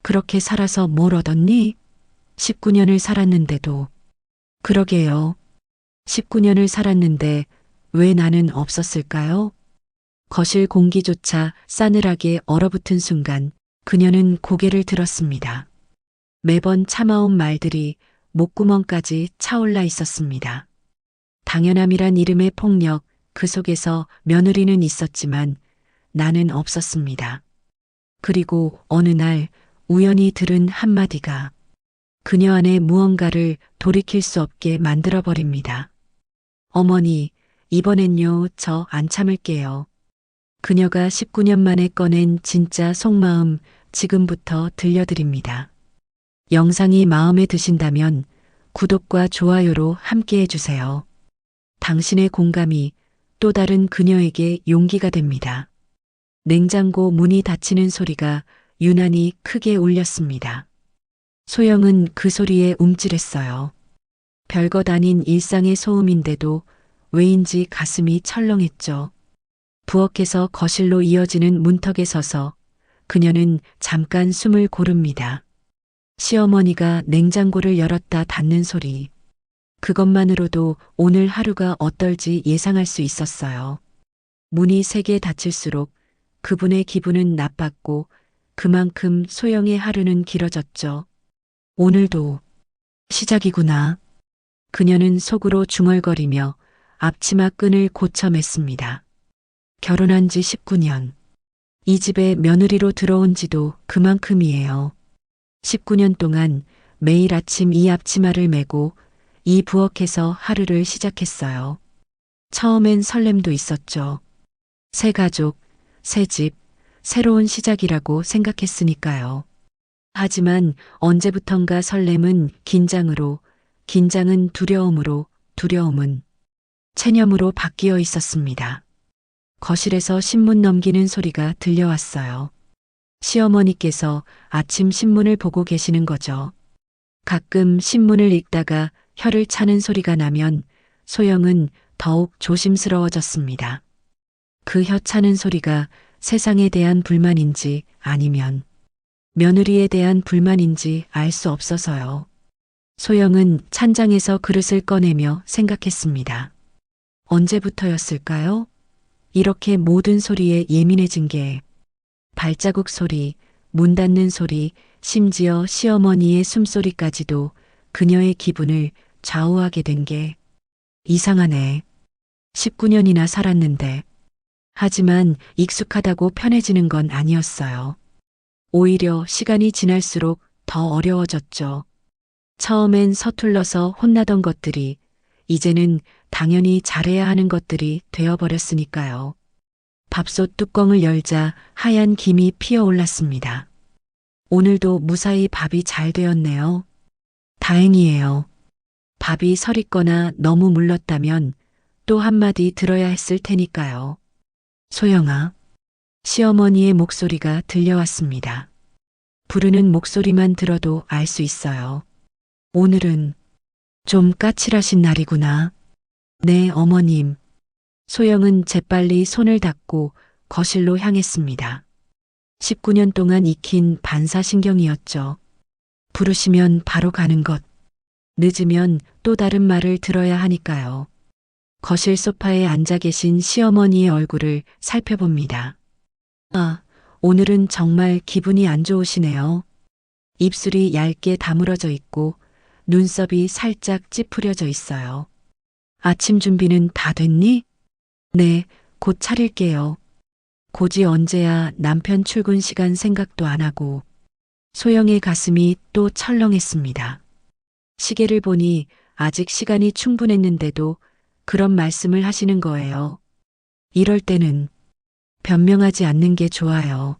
그렇게 살아서 뭘 얻었니? 19년을 살았는데도. 그러게요. 19년을 살았는데 왜 나는 없었을까요? 거실 공기조차 싸늘하게 얼어붙은 순간 그녀는 고개를 들었습니다. 매번 참아온 말들이 목구멍까지 차올라 있었습니다. 당연함이란 이름의 폭력, 그 속에서 며느리는 있었지만 나는 없었습니다. 그리고 어느 날 우연히 들은 한마디가 그녀 안에 무언가를 돌이킬 수 없게 만들어버립니다. 어머니, 이번엔요, 저 안 참을게요. 그녀가 19년 만에 꺼낸 진짜 속마음 지금부터 들려드립니다. 영상이 마음에 드신다면 구독과 좋아요로 함께 해주세요. 당신의 공감이 또 다른 그녀에게 용기가 됩니다. 냉장고 문이 닫히는 소리가 유난히 크게 울렸습니다. 소영은 그 소리에 움찔했어요. 별것 아닌 일상의 소음인데도 왜인지 가슴이 철렁했죠. 부엌에서 거실로 이어지는 문턱에 서서 그녀는 잠깐 숨을 고릅니다. 시어머니가 냉장고를 열었다 닫는 소리. 그것만으로도 오늘 하루가 어떨지 예상할 수 있었어요. 문이 세게 닫힐수록 그분의 기분은 나빴고 그만큼 소영의 하루는 길어졌죠. 오늘도 시작이구나. 그녀는 속으로 중얼거리며 앞치마 끈을 고쳐 맸습니다. 결혼한 지 19년. 이 집에 며느리로 들어온 지도 그만큼이에요. 19년 동안 매일 아침 이 앞치마를 메고 이 부엌에서 하루를 시작했어요. 처음엔 설렘도 있었죠. 새 가족, 새 집, 새로운 시작이라고 생각했으니까요. 하지만 언제부턴가 설렘은 긴장으로, 긴장은 두려움으로, 두려움은 체념으로 바뀌어 있었습니다. 거실에서 신문 넘기는 소리가 들려왔어요. 시어머니께서 아침 신문을 보고 계시는 거죠. 가끔 신문을 읽다가 혀를 차는 소리가 나면 소영은 더욱 조심스러워졌습니다. 그 혀 차는 소리가 세상에 대한 불만인지 아니면 며느리에 대한 불만인지 알 수 없어서요. 소영은 찬장에서 그릇을 꺼내며 생각했습니다. 언제부터였을까요? 이렇게 모든 소리에 예민해진 게 발자국 소리, 문 닫는 소리, 심지어 시어머니의 숨소리까지도 그녀의 기분을 좌우하게 된 게 이상하네. 19년이나 살았는데. 하지만 익숙하다고 편해지는 건 아니었어요. 오히려 시간이 지날수록 더 어려워졌죠. 처음엔 서툴러서 혼나던 것들이 이제는 당연히 잘해야 하는 것들이 되어버렸으니까요. 밥솥 뚜껑을 열자 하얀 김이 피어올랐습니다. 오늘도 무사히 밥이 잘 되었네요. 다행이에요. 밥이 설익거나 너무 물렀다면 또 한마디 들어야 했을 테니까요. 소영아. 시어머니의 목소리가 들려왔습니다. 부르는 목소리만 들어도 알 수 있어요. 오늘은 좀 까칠하신 날이구나. 네, 어머님. 소영은 재빨리 손을 닦고 거실로 향했습니다. 19년 동안 익힌 반사신경이었죠. 부르시면 바로 가는 것. 늦으면 또 다른 말을 들어야 하니까요. 거실 소파에 앉아 계신 시어머니의 얼굴을 살펴봅니다. 아, 오늘은 정말 기분이 안 좋으시네요. 입술이 얇게 다물어져 있고 눈썹이 살짝 찌푸려져 있어요. 아침 준비는 다 됐니? 네, 곧 차릴게요. 곧이 언제야 남편 출근 시간 생각도 안 하고. 소영의 가슴이 또 철렁했습니다. 시계를 보니 아직 시간이 충분했는데도 그런 말씀을 하시는 거예요. 이럴 때는 변명하지 않는 게 좋아요.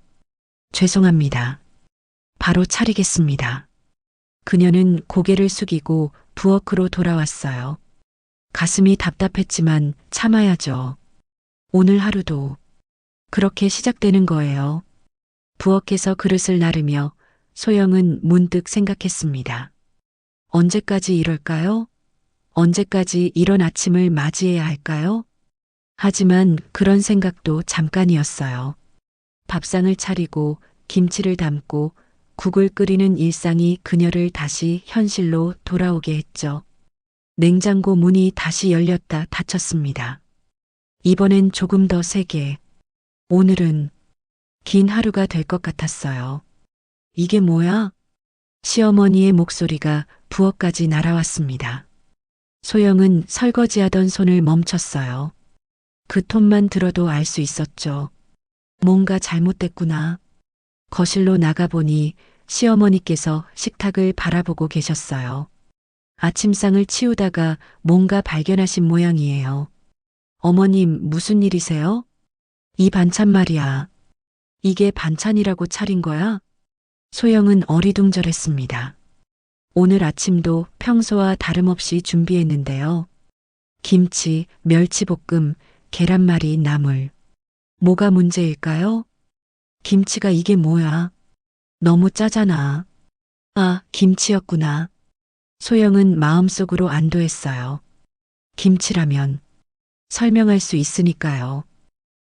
죄송합니다. 바로 차리겠습니다. 그녀는 고개를 숙이고 부엌으로 돌아왔어요. 가슴이 답답했지만 참아야죠. 오늘 하루도 그렇게 시작되는 거예요. 부엌에서 그릇을 나르며 소영은 문득 생각했습니다. 언제까지 이럴까요? 언제까지 이런 아침을 맞이해야 할까요? 하지만 그런 생각도 잠깐이었어요. 밥상을 차리고 김치를 담고 국을 끓이는 일상이 그녀를 다시 현실로 돌아오게 했죠. 냉장고 문이 다시 열렸다 닫혔습니다. 이번엔 조금 더 세게. 오늘은 긴 하루가 될 것 같았어요. 이게 뭐야? 시어머니의 목소리가 부엌까지 날아왔습니다. 소영은 설거지하던 손을 멈췄어요. 그 톤만 들어도 알 수 있었죠. 뭔가 잘못됐구나. 거실로 나가보니 시어머니께서 식탁을 바라보고 계셨어요. 아침상을 치우다가 뭔가 발견하신 모양이에요. 어머님, 무슨 일이세요? 이 반찬 말이야. 이게 반찬이라고 차린 거야? 소영은 어리둥절했습니다. 오늘 아침도 평소와 다름없이 준비했는데요. 김치, 멸치볶음, 계란말이, 나물. 뭐가 문제일까요? 김치가 이게 뭐야? 너무 짜잖아. 아, 김치였구나. 소영은 마음속으로 안도했어요. 김치라면 설명할 수 있으니까요.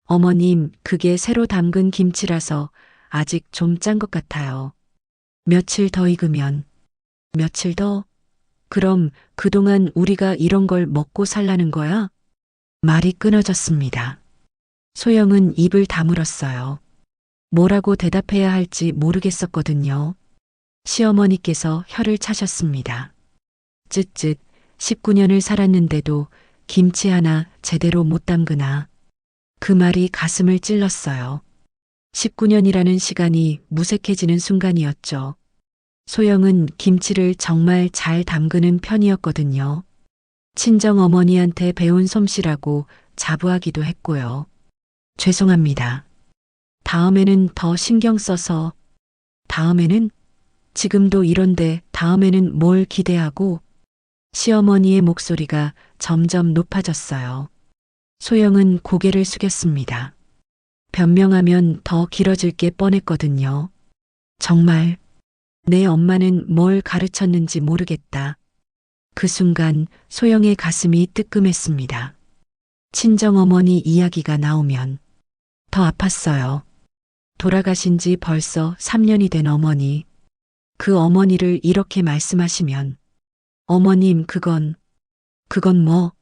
어머님, 그게 새로 담근 김치라서 아직 좀 짠 것 같아요. 며칠 더 익으면. 며칠 더? 그럼 그동안 우리가 이런 걸 먹고 살라는 거야? 말이 끊어졌습니다. 소영은 입을 다물었어요. 뭐라고 대답해야 할지 모르겠었거든요. 시어머니께서 혀를 차셨습니다. 쯧쯧, 19년을 살았는데도 김치 하나 제대로 못 담그나. 그 말이 가슴을 찔렀어요. 19년이라는 시간이 무색해지는 순간이었죠. 소영은 김치를 정말 잘 담그는 편이었거든요. 친정 어머니한테 배운 솜씨라고 자부하기도 했고요. 죄송합니다. 다음에는 더 신경 써서. 다음에는? 지금도 이런데 다음에는 뭘 기대하고? 시어머니의 목소리가 점점 높아졌어요. 소영은 고개를 숙였습니다. 변명하면 더 길어질 게 뻔했거든요. 정말 내 엄마는 뭘 가르쳤는지 모르겠다. 그 순간 소영의 가슴이 뜨끔했습니다. 친정어머니 이야기가 나오면 더 아팠어요. 돌아가신 지 벌써 3년이 된 어머니. 그 어머니를 이렇게 말씀하시면 어머님 그건 뭐?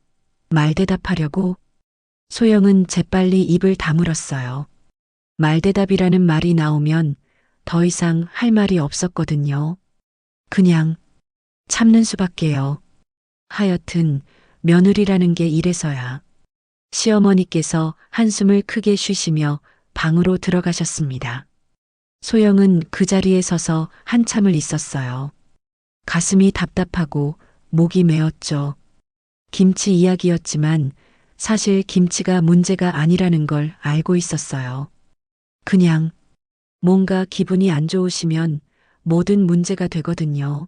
말대답하려고? 소영은 재빨리 입을 다물었어요. 말대답이라는 말이 나오면 더 이상 할 말이 없었거든요. 그냥 참는 수밖에요. 하여튼 며느리라는 게 이래서야. 시어머니께서 한숨을 크게 쉬시며 방으로 들어가셨습니다. 소영은 그 자리에 서서 한참을 있었어요. 가슴이 답답하고 목이 메었죠. 김치 이야기였지만 사실 김치가 문제가 아니라는 걸 알고 있었어요. 그냥 뭔가 기분이 안 좋으시면 모든 문제가 되거든요.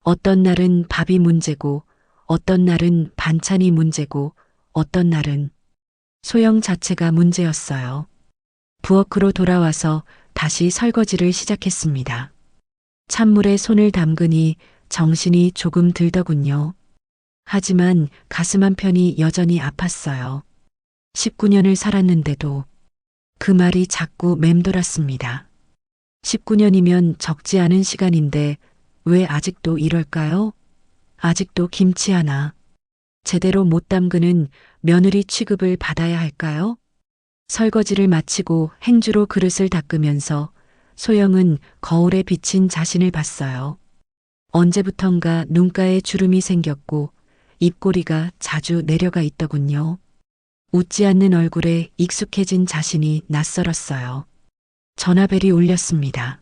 어떤 날은 밥이 문제고, 어떤 날은 반찬이 문제고, 어떤 날은 소영 자체가 문제였어요. 부엌으로 돌아와서 다시 설거지를 시작했습니다. 찬물에 손을 담그니 정신이 조금 들더군요. 하지만 가슴 한편이 여전히 아팠어요. 19년을 살았는데도 그 말이 자꾸 맴돌았습니다. 19년이면 적지 않은 시간인데 왜 아직도 이럴까요? 아직도 김치 하나 제대로 못 담그는 며느리 취급을 받아야 할까요? 설거지를 마치고 행주로 그릇을 닦으면서 소영은 거울에 비친 자신을 봤어요. 언제부턴가 눈가에 주름이 생겼고 입꼬리가 자주 내려가 있더군요. 웃지 않는 얼굴에 익숙해진 자신이 낯설었어요. 전화벨이 울렸습니다.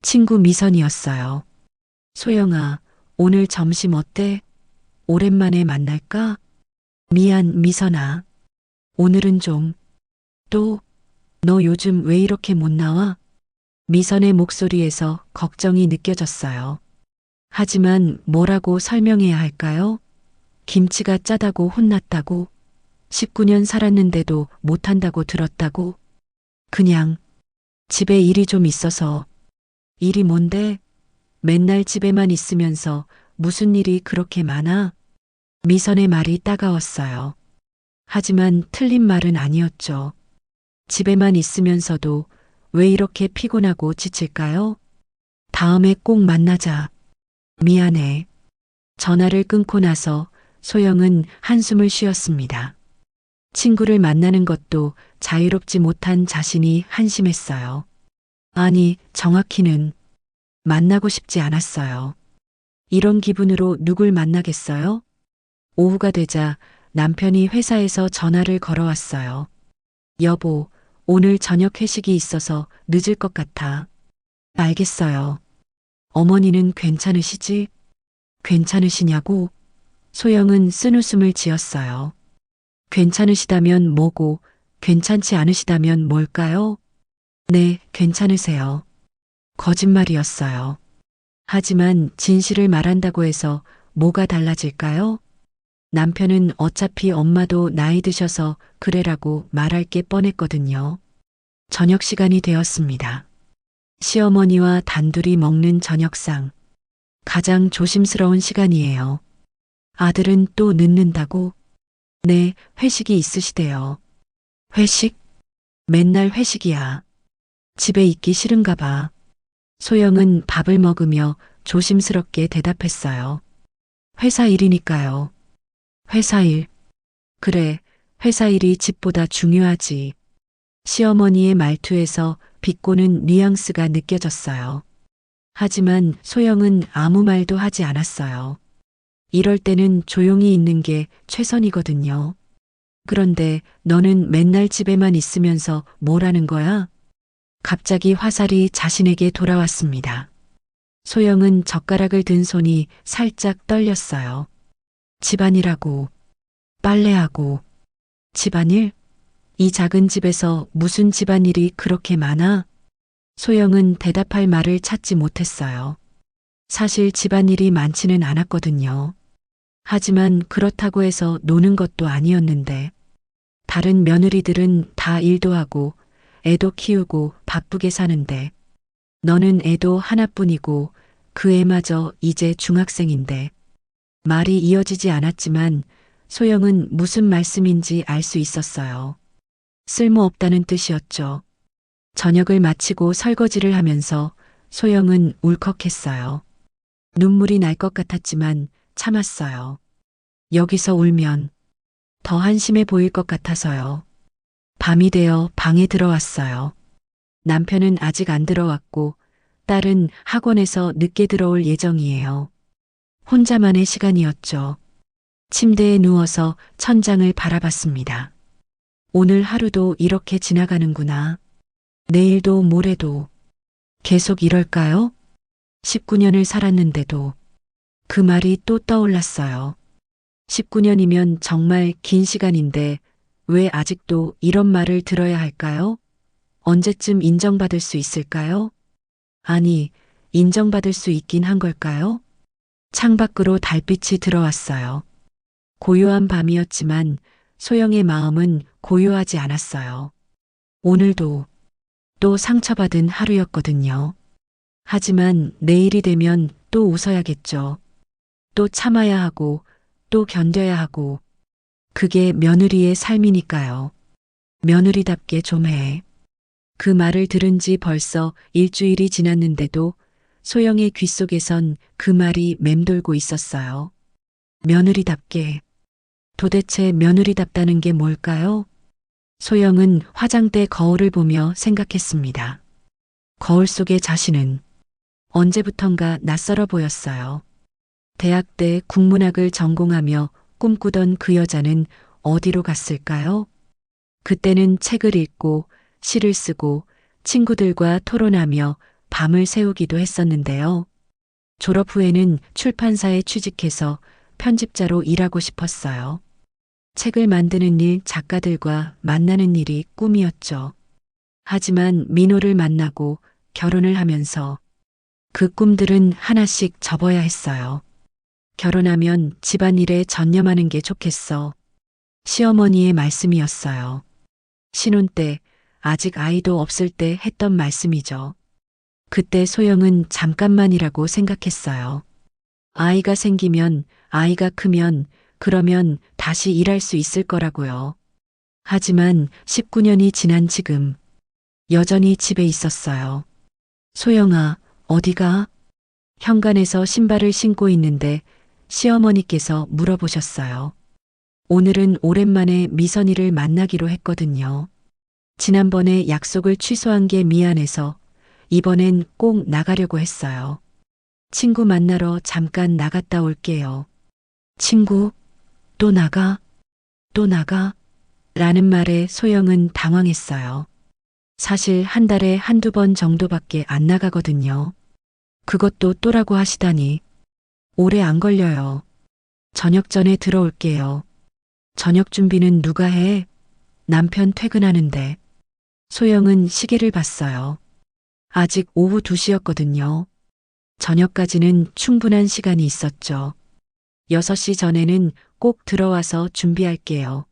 친구 미선이었어요. 소영아, 오늘 점심 어때? 오랜만에 만날까? 미안, 미선아. 오늘은 좀. 또, 너 요즘 왜 이렇게 못 나와? 미선의 목소리에서 걱정이 느껴졌어요. 하지만 뭐라고 설명해야 할까요? 김치가 짜다고 혼났다고, 19년 살았는데도 못한다고 들었다고, 그냥 집에 일이 좀 있어서. 일이 뭔데? 맨날 집에만 있으면서 무슨 일이 그렇게 많아? 미선의 말이 따가웠어요. 하지만 틀린 말은 아니었죠. 집에만 있으면서도 왜 이렇게 피곤하고 지칠까요? 다음에 꼭 만나자. 미안해. 전화를 끊고 나서 소영은 한숨을 쉬었습니다. 친구를 만나는 것도 자유롭지 못한 자신이 한심했어요. 아니, 정확히는 만나고 싶지 않았어요. 이런 기분으로 누굴 만나겠어요? 오후가 되자 남편이 회사에서 전화를 걸어왔어요. 여보, 오늘 저녁 회식이 있어서 늦을 것 같아. 알겠어요. 어머니는 괜찮으시지? 괜찮으시냐고? 소영은 쓴웃음을 지었어요. 괜찮으시다면 뭐고, 괜찮지 않으시다면 뭘까요? 네, 괜찮으세요. 거짓말이었어요. 하지만 진실을 말한다고 해서 뭐가 달라질까요? 남편은 어차피 엄마도 나이 드셔서 그래라고 말할 게 뻔했거든요. 저녁 시간이 되었습니다. 시어머니와 단둘이 먹는 저녁상. 가장 조심스러운 시간이에요. 아들은 또 늦는다고? 네, 회식이 있으시대요. 회식? 맨날 회식이야. 집에 있기 싫은가 봐. 소영은 밥을 먹으며 조심스럽게 대답했어요. 회사 일이니까요. 회사 일. 그래, 회사 일이 집보다 중요하지. 시어머니의 말투에서 비꼬는 뉘앙스가 느껴졌어요. 하지만 소영은 아무 말도 하지 않았어요. 이럴 때는 조용히 있는 게 최선이거든요. 그런데 너는 맨날 집에만 있으면서 뭘 하는 거야? 갑자기 화살이 자신에게 돌아왔습니다. 소영은 젓가락을 든 손이 살짝 떨렸어요. 집안일하고, 빨래하고, 집안일? 이 작은 집에서 무슨 집안일이 그렇게 많아? 소영은 대답할 말을 찾지 못했어요. 사실 집안일이 많지는 않았거든요. 하지만 그렇다고 해서 노는 것도 아니었는데, 다른 며느리들은 다 일도 하고, 애도 키우고 바쁘게 사는데, 너는 애도 하나뿐이고, 그 애마저 이제 중학생인데, 말이 이어지지 않았지만, 소영은 무슨 말씀인지 알 수 있었어요. 쓸모없다는 뜻이었죠. 저녁을 마치고 설거지를 하면서 소영은 울컥했어요. 눈물이 날 것 같았지만 참았어요. 여기서 울면 더 한심해 보일 것 같아서요. 밤이 되어 방에 들어왔어요. 남편은 아직 안 들어왔고 딸은 학원에서 늦게 들어올 예정이에요. 혼자만의 시간이었죠. 침대에 누워서 천장을 바라봤습니다. 오늘 하루도 이렇게 지나가는구나. 내일도 모레도 계속 이럴까요? 19년을 살았는데도 그 말이 또 떠올랐어요. 19년이면 정말 긴 시간인데 왜 아직도 이런 말을 들어야 할까요? 언제쯤 인정받을 수 있을까요? 아니, 인정받을 수 있긴 한 걸까요? 창밖으로 달빛이 들어왔어요. 고요한 밤이었지만 소영의 마음은 고요하지 않았어요. 오늘도 또 상처받은 하루였거든요. 하지만 내일이 되면 또 웃어야겠죠. 또 참아야 하고 또 견뎌야 하고 그게 며느리의 삶이니까요. 며느리답게 좀 해. 그 말을 들은 지 벌써 일주일이 지났는데도 소영의 귓속에선 그 말이 맴돌고 있었어요. 며느리답게. 도대체 며느리답다는 게 뭘까요? 소영은 화장대 거울을 보며 생각했습니다. 거울 속의 자신은 언제부턴가 낯설어 보였어요. 대학 때 국문학을 전공하며 꿈꾸던 그 여자는 어디로 갔을까요? 그때는 책을 읽고 시를 쓰고 친구들과 토론하며 밤을 새우기도 했었는데요. 졸업 후에는 출판사에 취직해서 편집자로 일하고 싶었어요. 책을 만드는 일, 작가들과 만나는 일이 꿈이었죠. 하지만 민호를 만나고 결혼을 하면서 그 꿈들은 하나씩 접어야 했어요. 결혼하면 집안일에 전념하는 게 좋겠어. 시어머니의 말씀이었어요. 신혼 때 아직 아이도 없을 때 했던 말씀이죠. 그때 소영은 잠깐만이라고 생각했어요. 아이가 생기면, 아이가 크면, 그러면 다시 일할 수 있을 거라고요. 하지만 19년이 지난 지금 여전히 집에 있었어요. 소영아, 어디가? 현관에서 신발을 신고 있는데 시어머니께서 물어보셨어요. 오늘은 오랜만에 미선이를 만나기로 했거든요. 지난번에 약속을 취소한 게 미안해서 이번엔 꼭 나가려고 했어요. 친구 만나러 잠깐 나갔다 올게요. 친구? 또 나가? 또 나가? 라는 말에 소영은 당황했어요. 사실 한 달에 한두 번 정도밖에 안 나가거든요. 그것도 또라고 하시다니. 오래 안 걸려요. 저녁 전에 들어올게요. 저녁 준비는 누가 해? 남편 퇴근하는데. 소영은 시계를 봤어요. 아직 오후 2시였거든요. 저녁까지는 충분한 시간이 있었죠. 6시 전에는 꼭 들어와서 준비할게요.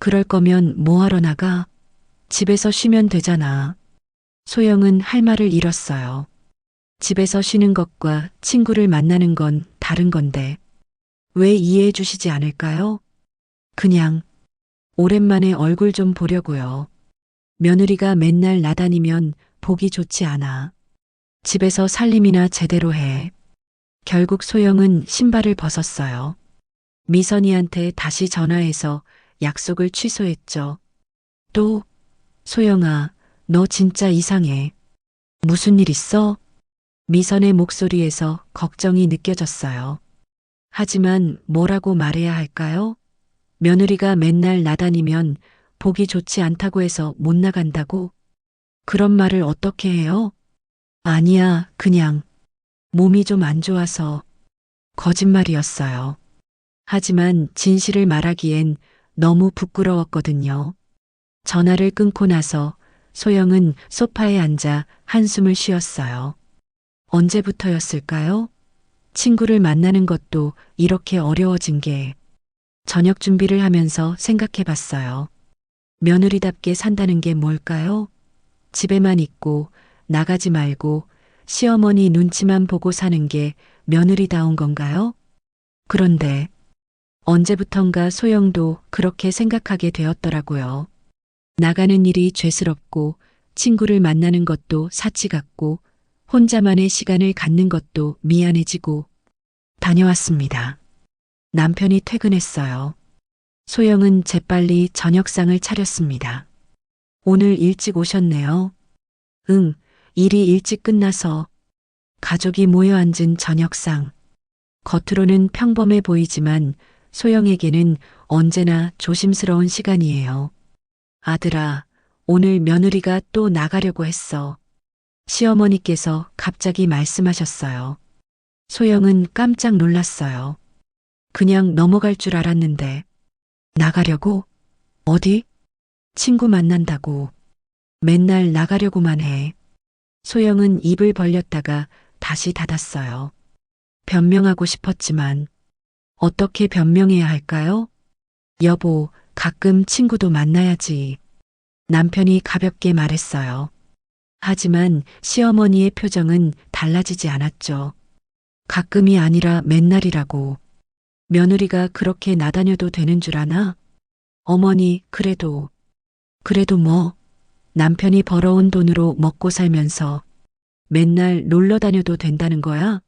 그럴 거면 뭐하러 나가? 집에서 쉬면 되잖아. 소영은 할 말을 잃었어요. 집에서 쉬는 것과 친구를 만나는 건 다른 건데 왜 이해해 주시지 않을까요? 그냥 오랜만에 얼굴 좀 보려고요. 며느리가 맨날 나다니면 보기 좋지 않아. 집에서 살림이나 제대로 해. 결국 소영은 신발을 벗었어요. 미선이한테 다시 전화해서 약속을 취소했죠. 또, 소영아, 너 진짜 이상해. 무슨 일 있어? 미선의 목소리에서 걱정이 느껴졌어요. 하지만 뭐라고 말해야 할까요? 며느리가 맨날 나다니면 보기 좋지 않다고 해서 못 나간다고? 그런 말을 어떻게 해요? 아니야, 그냥 몸이 좀 안 좋아서 거짓말이었어요. 하지만 진실을 말하기엔 너무 부끄러웠거든요. 전화를 끊고 나서 소영은 소파에 앉아 한숨을 쉬었어요. 언제부터였을까요? 친구를 만나는 것도 이렇게 어려워진 게 저녁 준비를 하면서 생각해 봤어요. 며느리답게 산다는 게 뭘까요? 집에만 있고 나가지 말고 시어머니 눈치만 보고 사는 게 며느리다운 건가요? 그런데 언제부턴가 소영도 그렇게 생각하게 되었더라고요. 나가는 일이 죄스럽고 친구를 만나는 것도 사치 같고 혼자만의 시간을 갖는 것도 미안해지고 다녀왔습니다. 남편이 퇴근했어요. 소영은 재빨리 저녁상을 차렸습니다. 오늘 일찍 오셨네요. 응, 일이 일찍 끝나서 가족이 모여 앉은 저녁상. 겉으로는 평범해 보이지만 소영에게는 언제나 조심스러운 시간이에요. 아들아, 오늘 며느리가 또 나가려고 했어. 시어머니께서 갑자기 말씀하셨어요. 소영은 깜짝 놀랐어요. 그냥 넘어갈 줄 알았는데. 나가려고? 어디? 친구 만난다고. 맨날 나가려고만 해. 소영은 입을 벌렸다가 다시 닫았어요. 변명하고 싶었지만 어떻게 변명해야 할까요? 여보, 가끔 친구도 만나야지. 남편이 가볍게 말했어요. 하지만 시어머니의 표정은 달라지지 않았죠. 가끔이 아니라 맨날이라고. 며느리가 그렇게 나다녀도 되는 줄 아나? 어머니, 그래도 뭐? 남편이 벌어온 돈으로 먹고 살면서 맨날 놀러 다녀도 된다는 거야?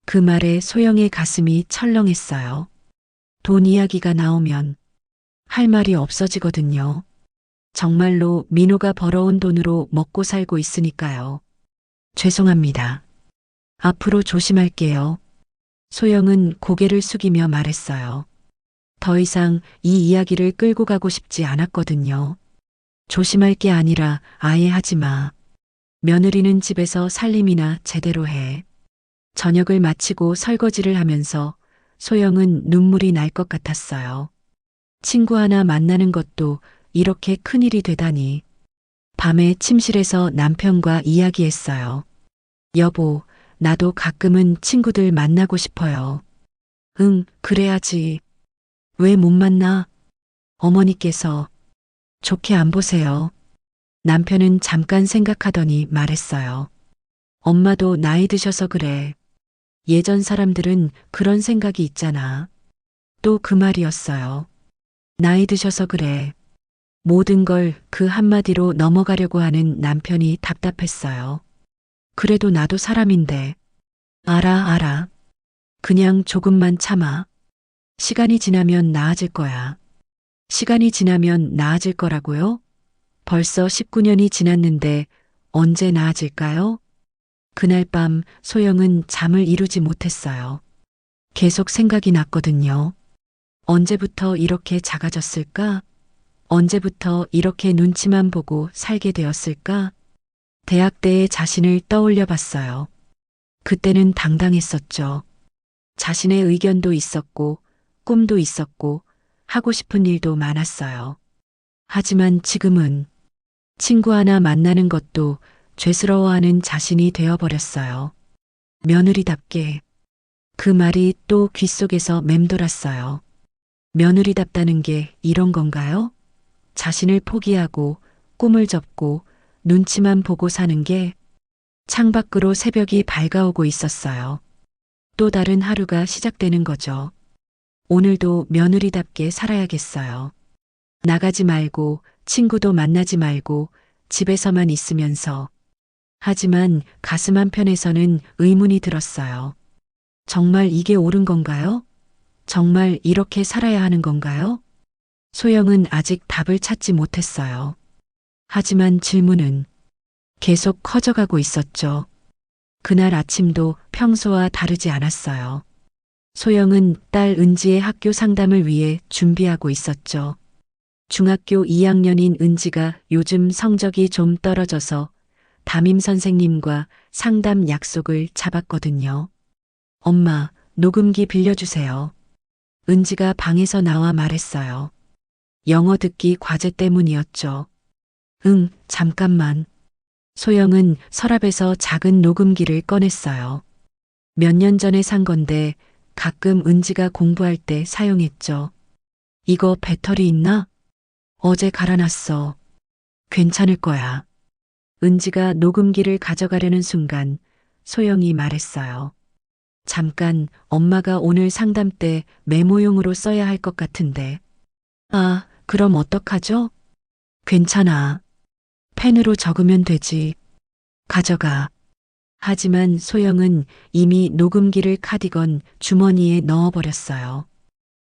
그 말에 소영의 가슴이 철렁했어요. 돈 이야기가 나오면 할 말이 없어지거든요. 정말로 민호가 벌어온 돈으로 먹고 살고 있으니까요. 죄송합니다. 앞으로 조심할게요. 소영은 고개를 숙이며 말했어요. 더 이상 이 이야기를 끌고 가고 싶지 않았거든요. 조심할 게 아니라 아예 하지 마. 며느리는 집에서 살림이나 제대로 해. 저녁을 마치고 설거지를 하면서 소영은 눈물이 날 것 같았어요. 친구 하나 만나는 것도 이렇게 큰일이 되다니. 밤에 침실에서 남편과 이야기했어요. 여보, 나도 가끔은 친구들 만나고 싶어요. 응, 그래야지. 왜 못 만나? 어머니께서 좋게 안 보세요. 남편은 잠깐 생각하더니 말했어요. 엄마도 나이 드셔서 그래. 예전 사람들은 그런 생각이 있잖아. 또 그 말이었어요. 나이 드셔서 그래. 모든 걸 그 한마디로 넘어가려고 하는 남편이 답답했어요. 그래도 나도 사람인데. 알아. 그냥 조금만 참아. 시간이 지나면 나아질 거야. 시간이 지나면 나아질 거라고요? 벌써 19년이 지났는데 언제 나아질까요? 그날 밤 소영은 잠을 이루지 못했어요. 계속 생각이 났거든요. 언제부터 이렇게 작아졌을까? 언제부터 이렇게 눈치만 보고 살게 되었을까? 대학 때의 자신을 떠올려 봤어요. 그때는 당당했었죠. 자신의 의견도 있었고, 꿈도 있었고, 하고 싶은 일도 많았어요. 하지만 지금은 친구 하나 만나는 것도 죄스러워하는 자신이 되어버렸어요. 며느리답게. 그 말이 또 귓속에서 맴돌았어요. 며느리답다는 게 이런 건가요? 자신을 포기하고 꿈을 접고 눈치만 보고 사는 게. 창밖으로 새벽이 밝아오고 있었어요. 또 다른 하루가 시작되는 거죠. 오늘도 며느리답게 살아야겠어요. 나가지 말고 친구도 만나지 말고 집에서만 있으면서. 하지만 가슴 한편에서는 의문이 들었어요. 정말 이게 옳은 건가요? 정말 이렇게 살아야 하는 건가요? 소영은 아직 답을 찾지 못했어요. 하지만 질문은 계속 커져가고 있었죠. 그날 아침도 평소와 다르지 않았어요. 소영은 딸 은지의 학교 상담을 위해 준비하고 있었죠. 중학교 2학년인 은지가 요즘 성적이 좀 떨어져서 담임 선생님과 상담 약속을 잡았거든요. 엄마, 녹음기 빌려주세요. 은지가 방에서 나와 말했어요. 영어 듣기 과제 때문이었죠. 응, 잠깐만. 소영은 서랍에서 작은 녹음기를 꺼냈어요. 몇 년 전에 산 건데 가끔 은지가 공부할 때 사용했죠. 이거 배터리 있나? 어제 갈아놨어. 괜찮을 거야. 은지가 녹음기를 가져가려는 순간 소영이 말했어요. 잠깐, 엄마가 오늘 상담 때 메모용으로 써야 할 것 같은데. 아, 그럼 어떡하죠? 괜찮아. 펜으로 적으면 되지. 가져가. 하지만 소영은 이미 녹음기를 카디건 주머니에 넣어버렸어요.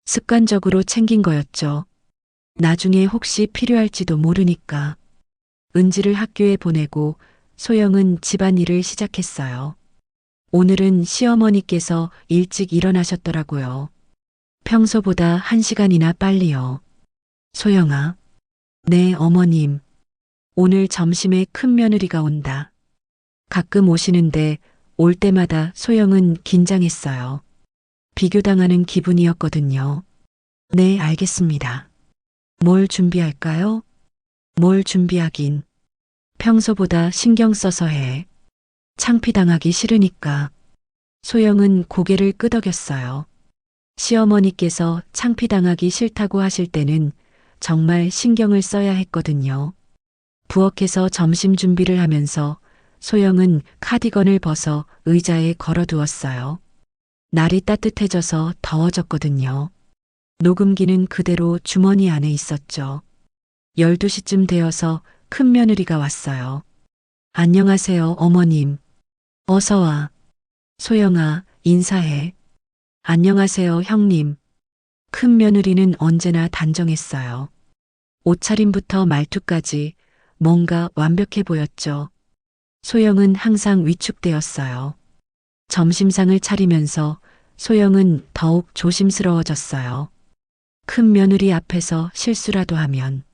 습관적으로 챙긴 거였죠. 나중에 혹시 필요할지도 모르니까. 은지를 학교에 보내고 소영은 집안일을 시작했어요. 오늘은 시어머니께서 일찍 일어나셨더라고요. 평소보다 1시간이나 빨리요. 소영아. 네, 어머님. 오늘 점심에 큰 며느리가 온다. 가끔 오시는데 올 때마다 소영은 긴장했어요. 비교당하는 기분이었거든요. 네, 알겠습니다. 뭘 준비할까요? 뭘 준비하긴. 평소보다 신경 써서 해. 창피당하기 싫으니까. 소영은 고개를 끄덕였어요. 시어머니께서 창피당하기 싫다고 하실 때는 정말 신경을 써야 했거든요. 부엌에서 점심 준비를 하면서 소영은 카디건을 벗어 의자에 걸어두었어요. 날이 따뜻해져서 더워졌거든요. 녹음기는 그대로 주머니 안에 있었죠. 12시쯤 되어서 큰 며느리가 왔어요. 안녕하세요, 어머님. 어서 와. 소영아, 인사해. 안녕하세요, 형님. 큰 며느리는 언제나 단정했어요. 옷차림부터 말투까지 뭔가 완벽해 보였죠. 소영은 항상 위축되었어요. 점심상을 차리면서 소영은 더욱 조심스러워졌어요. 큰 며느리 앞에서 실수라도 하면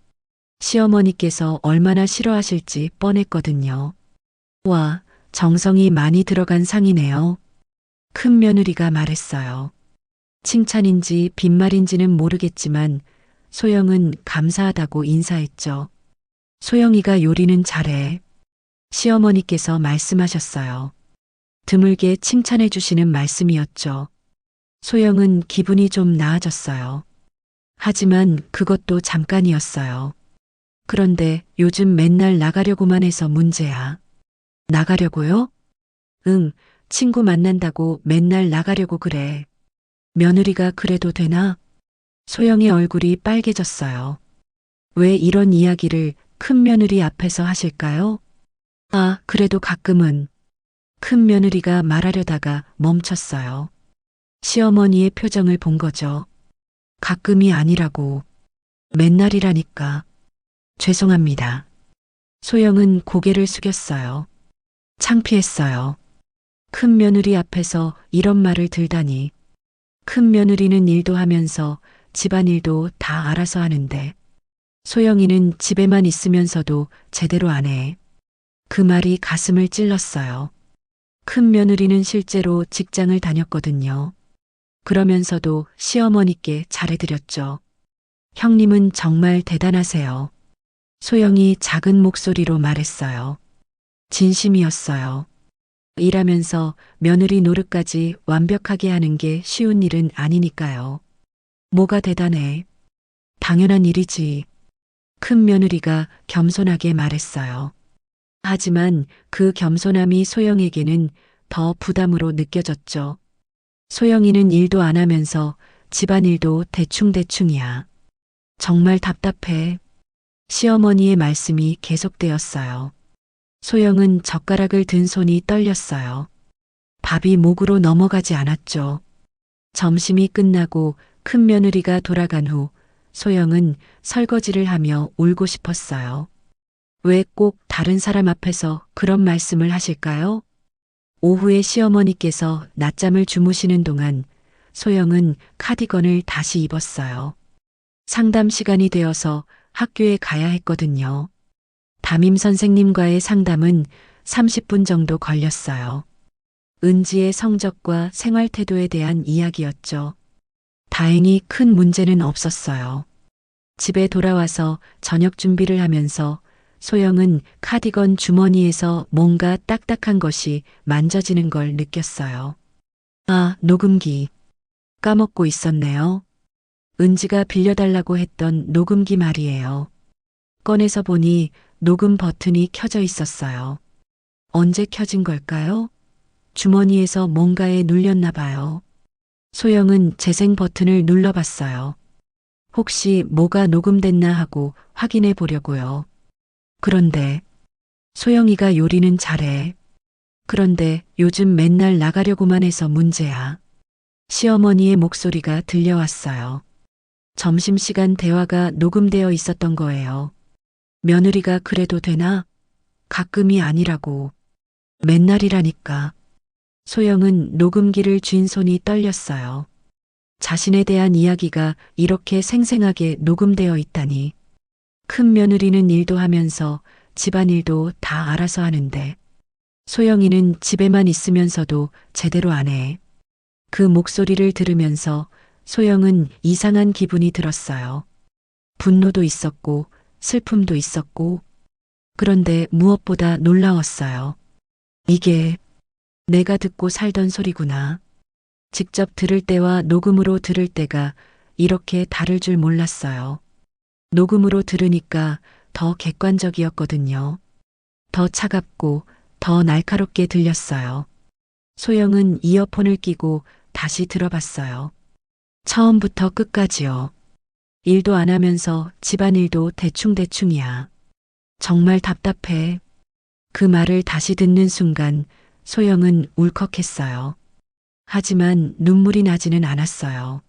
시어머니께서 얼마나 싫어하실지 뻔했거든요. 와, 정성이 많이 들어간 상이네요. 큰 며느리가 말했어요. 칭찬인지 빈말인지는 모르겠지만 소영은 감사하다고 인사했죠. 소영이가 요리는 잘해. 시어머니께서 말씀하셨어요. 드물게 칭찬해 주시는 말씀이었죠. 소영은 기분이 좀 나아졌어요. 하지만 그것도 잠깐이었어요. 그런데 요즘 맨날 나가려고만 해서 문제야. 나가려고요? 응, 친구 만난다고 맨날 나가려고 그래. 며느리가 그래도 되나? 소영의 얼굴이 빨개졌어요. 왜 이런 이야기를 큰 며느리 앞에서 하실까요? 아, 그래도 가끔은. 큰 며느리가 말하려다가 멈췄어요. 시어머니의 표정을 본 거죠. 가끔이 아니라고. 맨날이라니까. 죄송합니다. 소영은 고개를 숙였어요. 창피했어요. 큰 며느리 앞에서 이런 말을 들다니. 큰 며느리는 일도 하면서 집안일도 다 알아서 하는데 소영이는 집에만 있으면서도 제대로 안 해. 그 말이 가슴을 찔렀어요. 큰 며느리는 실제로 직장을 다녔거든요. 그러면서도 시어머니께 잘해드렸죠. 형님은 정말 대단하세요. 소영이 작은 목소리로 말했어요. 진심이었어요. 일하면서 며느리 노릇까지 완벽하게 하는 게 쉬운 일은 아니니까요. 뭐가 대단해? 당연한 일이지. 큰 며느리가 겸손하게 말했어요. 하지만 그 겸손함이 소영에게는 더 부담으로 느껴졌죠. 소영이는 일도 안 하면서 집안일도 대충대충이야. 정말 답답해. 시어머니의 말씀이 계속되었어요. 소영은 젓가락을 든 손이 떨렸어요. 밥이 목으로 넘어가지 않았죠. 점심이 끝나고 큰 며느리가 돌아간 후 소영은 설거지를 하며 울고 싶었어요. 왜 꼭 다른 사람 앞에서 그런 말씀을 하실까요? 오후에 시어머니께서 낮잠을 주무시는 동안 소영은 카디건을 다시 입었어요. 상담 시간이 되어서 학교에 가야 했거든요. 담임 선생님과의 상담은 30분 정도 걸렸어요. 은지의 성적과 생활 태도에 대한 이야기였죠. 다행히 큰 문제는 없었어요. 집에 돌아와서 저녁 준비를 하면서 소영은 카디건 주머니에서 뭔가 딱딱한 것이 만져지는 걸 느꼈어요. 아, 녹음기. 까먹고 있었네요. 은지가 빌려달라고 했던 녹음기 말이에요. 꺼내서 보니 녹음 버튼이 켜져 있었어요. 언제 켜진 걸까요? 주머니에서 뭔가에 눌렸나 봐요. 소영은 재생 버튼을 눌러봤어요. 혹시 뭐가 녹음됐나 하고 확인해 보려고요. 그런데 소영이가 요리는 잘해. 그런데 요즘 맨날 나가려고만 해서 문제야. 시어머니의 목소리가 들려왔어요. 점심시간 대화가 녹음되어 있었던 거예요. 며느리가 그래도 되나? 가끔이 아니라고. 맨날이라니까. 소영은 녹음기를 쥔 손이 떨렸어요. 자신에 대한 이야기가 이렇게 생생하게 녹음되어 있다니. 큰 며느리는 일도 하면서 집안일도 다 알아서 하는데 소영이는 집에만 있으면서도 제대로 안 해. 그 목소리를 들으면서 소영은 이상한 기분이 들었어요. 분노도 있었고 슬픔도 있었고 그런데 무엇보다 놀라웠어요. 이게 내가 듣고 살던 소리구나. 직접 들을 때와 녹음으로 들을 때가 이렇게 다를 줄 몰랐어요. 녹음으로 들으니까 더 객관적이었거든요. 더 차갑고 더 날카롭게 들렸어요. 소영은 이어폰을 끼고 다시 들어봤어요. 처음부터 끝까지요. 일도 안 하면서 집안일도 대충대충이야. 정말 답답해. 그 말을 다시 듣는 순간 소영은 울컥했어요. 하지만 눈물이 나지는 않았어요.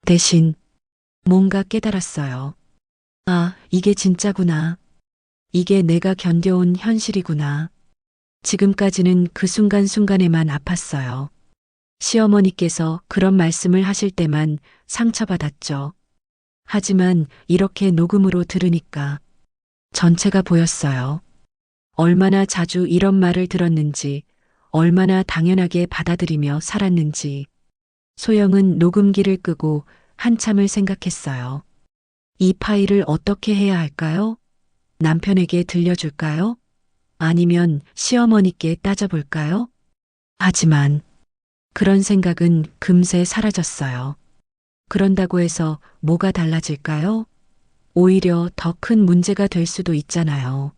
대신 뭔가 깨달았어요. 아, 이게 진짜구나. 이게 내가 견뎌온 현실이구나. 지금까지는 그 순간순간에만 아팠어요. 시어머니께서 그런 말씀을 하실 때만 상처받았죠. 하지만 이렇게 녹음으로 들으니까 전체가 보였어요. 얼마나 자주 이런 말을 들었는지, 얼마나 당연하게 받아들이며 살았는지. 소영은 녹음기를 끄고 한참을 생각했어요. 이 파일을 어떻게 해야 할까요? 남편에게 들려줄까요? 아니면 시어머니께 따져볼까요? 하지만 그런 생각은 금세 사라졌어요. 그런다고 해서 뭐가 달라질까요? 오히려 더 큰 문제가 될 수도 있잖아요.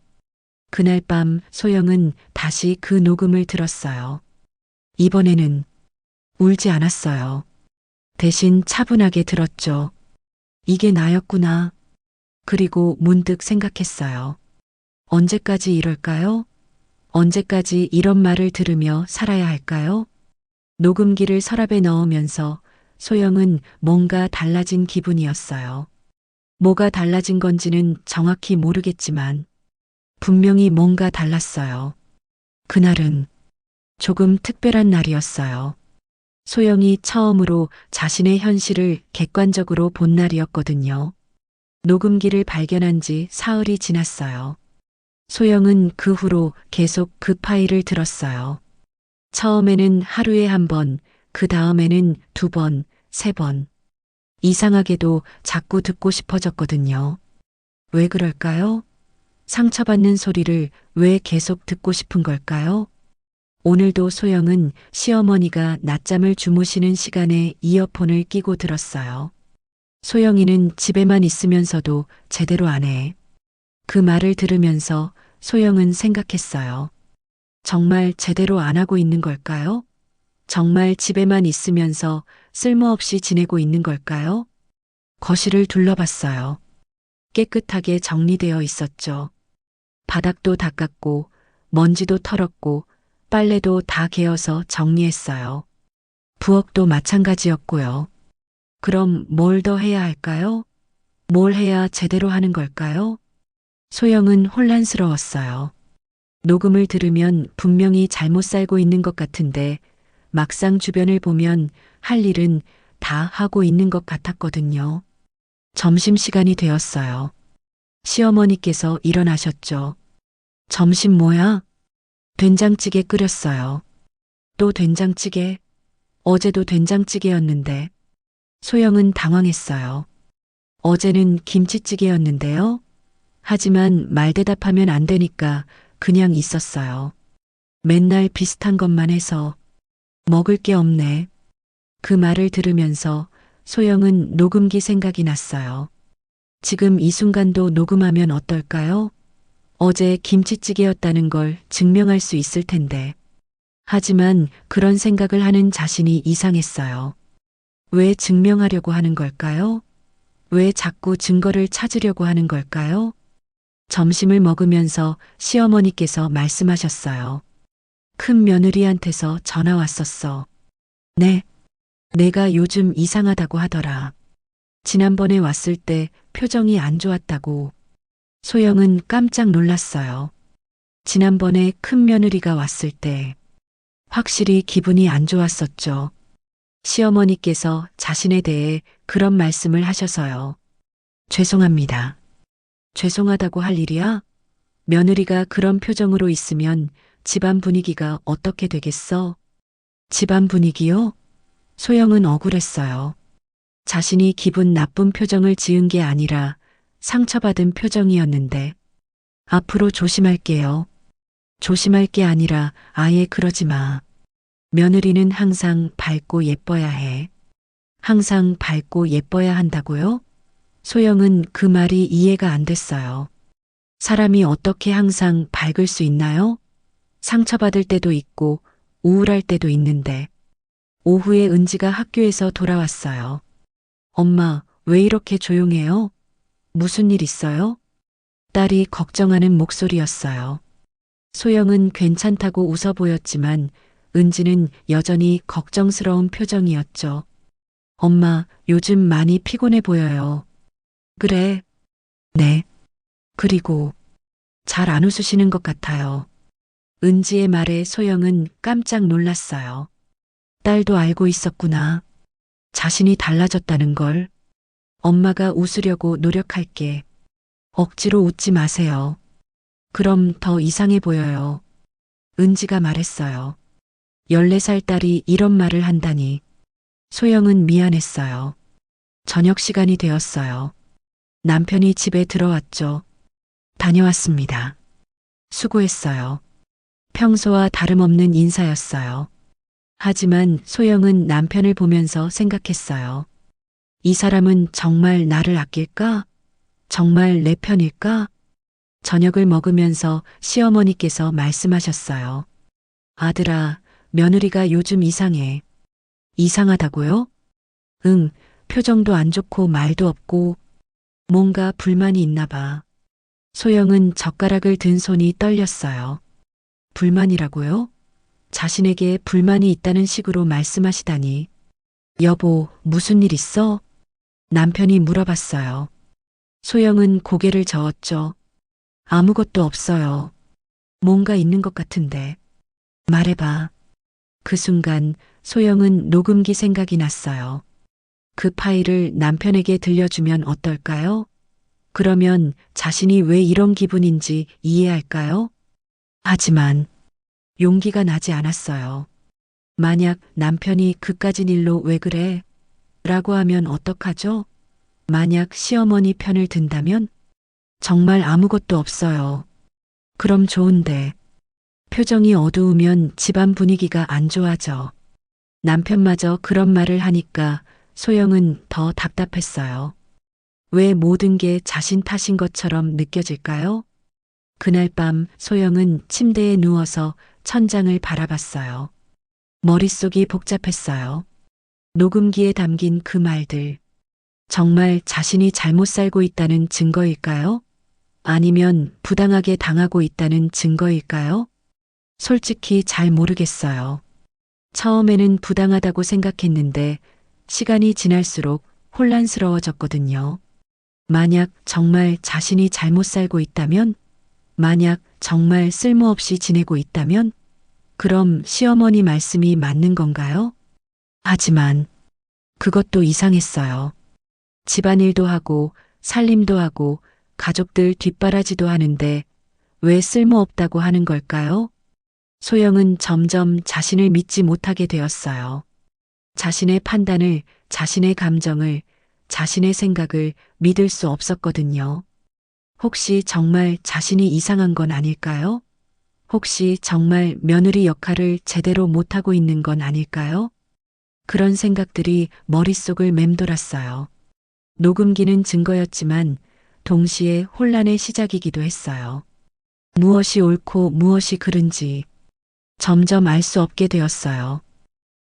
그날 밤 소영은 다시 그 녹음을 들었어요. 이번에는 울지 않았어요. 대신 차분하게 들었죠. 이게 나였구나. 그리고 문득 생각했어요. 언제까지 이럴까요? 언제까지 이런 말을 들으며 살아야 할까요? 녹음기를 서랍에 넣으면서 소영은 뭔가 달라진 기분이었어요. 뭐가 달라진 건지는 정확히 모르겠지만 분명히 뭔가 달랐어요. 그날은 조금 특별한 날이었어요. 소영이 처음으로 자신의 현실을 객관적으로 본 날이었거든요. 녹음기를 발견한 지 사흘이 지났어요. 소영은 그 후로 계속 그 파일을 들었어요. 처음에는 하루에 한 번, 그 다음에는 두 번, 세 번. 이상하게도 자꾸 듣고 싶어졌거든요. 왜 그럴까요? 상처받는 소리를 왜 계속 듣고 싶은 걸까요? 오늘도 소영은 시어머니가 낮잠을 주무시는 시간에 이어폰을 끼고 들었어요. 소영이는 집에만 있으면서도 제대로 안 해. 그 말을 들으면서 소영은 생각했어요. 정말 제대로 안 하고 있는 걸까요? 정말 집에만 있으면서 쓸모없이 지내고 있는 걸까요? 거실을 둘러봤어요. 깨끗하게 정리되어 있었죠. 바닥도 닦았고, 먼지도 털었고, 빨래도 다 개어서 정리했어요. 부엌도 마찬가지였고요. 그럼 뭘 더 해야 할까요? 뭘 해야 제대로 하는 걸까요? 소영은 혼란스러웠어요. 녹음을 들으면 분명히 잘못 살고 있는 것 같은데 막상 주변을 보면 할 일은 다 하고 있는 것 같았거든요. 점심시간이 되었어요. 시어머니께서 일어나셨죠. 점심 뭐야? 된장찌개 끓였어요. 또 된장찌개? 어제도 된장찌개였는데. 소영은 당황했어요. 어제는 김치찌개였는데요. 하지만 말대답하면 안 되니까 그냥 있었어요. 맨날 비슷한 것만 해서 먹을 게 없네. 그 말을 들으면서 소영은 녹음기 생각이 났어요. 지금 이 순간도 녹음하면 어떨까요? 어제 김치찌개였다는 걸 증명할 수 있을 텐데. 하지만 그런 생각을 하는 자신이 이상했어요. 왜 증명하려고 하는 걸까요? 왜 자꾸 증거를 찾으려고 하는 걸까요? 점심을 먹으면서 시어머니께서 말씀하셨어요. 큰 며느리한테서 전화 왔었어. 네, 내가 요즘 이상하다고 하더라. 지난번에 왔을 때 표정이 안 좋았다고. 소영은 깜짝 놀랐어요. 지난번에 큰 며느리가 왔을 때 확실히 기분이 안 좋았었죠. 시어머니께서 자신에 대해 그런 말씀을 하셔서요. 죄송합니다. 죄송하다고 할 일이야? 며느리가 그런 표정으로 있으면 집안 분위기가 어떻게 되겠어? 집안 분위기요? 소영은 억울했어요. 자신이 기분 나쁜 표정을 지은 게 아니라 상처받은 표정이었는데 앞으로 조심할게요. 조심할 게 아니라 아예 그러지 마. 며느리는 항상 밝고 예뻐야 해. 항상 밝고 예뻐야 한다고요? 소영은 그 말이 이해가 안 됐어요. 사람이 어떻게 항상 밝을 수 있나요? 상처받을 때도 있고 우울할 때도 있는데. 오후에 은지가 학교에서 돌아왔어요. 엄마, 왜 이렇게 조용해요? 무슨 일 있어요? 딸이 걱정하는 목소리였어요. 소영은 괜찮다고 웃어 보였지만 은지는 여전히 걱정스러운 표정이었죠. 엄마, 요즘 많이 피곤해 보여요. 그래. 네. 그리고 잘 안 웃으시는 것 같아요. 은지의 말에 소영은 깜짝 놀랐어요. 딸도 알고 있었구나. 자신이 달라졌다는 걸. 엄마가 웃으려고 노력할게. 억지로 웃지 마세요. 그럼 더 이상해 보여요. 은지가 말했어요. 14살 딸이 이런 말을 한다니. 소영은 미안했어요. 저녁 시간이 되었어요. 남편이 집에 들어왔죠. 다녀왔습니다. 수고했어요. 평소와 다름없는 인사였어요. 하지만 소영은 남편을 보면서 생각했어요. 이 사람은 정말 나를 아낄까? 정말 내 편일까? 저녁을 먹으면서 시어머니께서 말씀하셨어요. 아들아, 며느리가 요즘 이상해. 이상하다고요? 응, 표정도 안 좋고 말도 없고 뭔가 불만이 있나 봐. 소영은 젓가락을 든 손이 떨렸어요. 불만이라고요? 자신에게 불만이 있다는 식으로 말씀하시다니. 여보, 무슨 일 있어? 남편이 물어봤어요. 소영은 고개를 저었죠. 아무것도 없어요. 뭔가 있는 것 같은데. 말해봐. 그 순간 소영은 녹음기 생각이 났어요. 그 파일을 남편에게 들려주면 어떨까요? 그러면 자신이 왜 이런 기분인지 이해할까요? 하지만 용기가 나지 않았어요. 만약 남편이 그까진 일로 왜 그래? 라고 하면 어떡하죠? 만약 시어머니 편을 든다면? 정말 아무것도 없어요. 그럼 좋은데. 표정이 어두우면 집안 분위기가 안 좋아져. 남편마저 그런 말을 하니까 소영은 더 답답했어요. 왜 모든 게 자신 탓인 것처럼 느껴질까요? 그날 밤 소영은 침대에 누워서 천장을 바라봤어요. 머릿속이 복잡했어요. 녹음기에 담긴 그 말들. 정말 자신이 잘못 살고 있다는 증거일까요? 아니면 부당하게 당하고 있다는 증거일까요? 솔직히 잘 모르겠어요. 처음에는 부당하다고 생각했는데 시간이 지날수록 혼란스러워졌거든요. 만약 정말 자신이 잘못 살고 있다면, 만약 정말 쓸모없이 지내고 있다면, 그럼 시어머니 말씀이 맞는 건가요? 하지만 그것도 이상했어요. 집안일도 하고 살림도 하고 가족들 뒷바라지도 하는데 왜 쓸모없다고 하는 걸까요? 소영은 점점 자신을 믿지 못하게 되었어요. 자신의 판단을, 자신의 감정을, 자신의 생각을 믿을 수 없었거든요. 혹시 정말 자신이 이상한 건 아닐까요? 혹시 정말 며느리 역할을 제대로 못하고 있는 건 아닐까요? 그런 생각들이 머릿속을 맴돌았어요. 녹음기는 증거였지만 동시에 혼란의 시작이기도 했어요. 무엇이 옳고 무엇이 그른지 점점 알 수 없게 되었어요.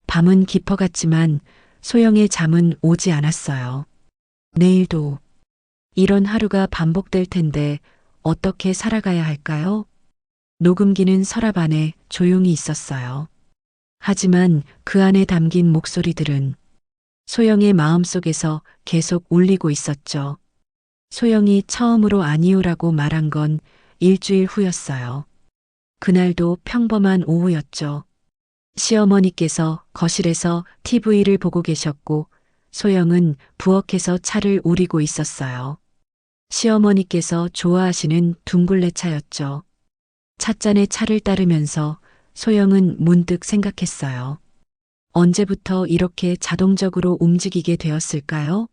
밤은 깊어갔지만 소영의 잠은 오지 않았어요. 내일도 이런 하루가 반복될 텐데 어떻게 살아가야 할까요? 녹음기는 서랍 안에 조용히 있었어요. 하지만 그 안에 담긴 목소리들은 소영의 마음속에서 계속 울리고 있었죠. 소영이 처음으로 아니오라고 말한 건 일주일 후였어요. 그날도 평범한 오후였죠. 시어머니께서 거실에서 TV를 보고 계셨고 소영은 부엌에서 차를 우리고 있었어요. 시어머니께서 좋아하시는 둥글레 차였죠. 찻잔에 차를 따르면서 소영은 문득 생각했어요. 언제부터 이렇게 자동적으로 움직이게 되었을까요?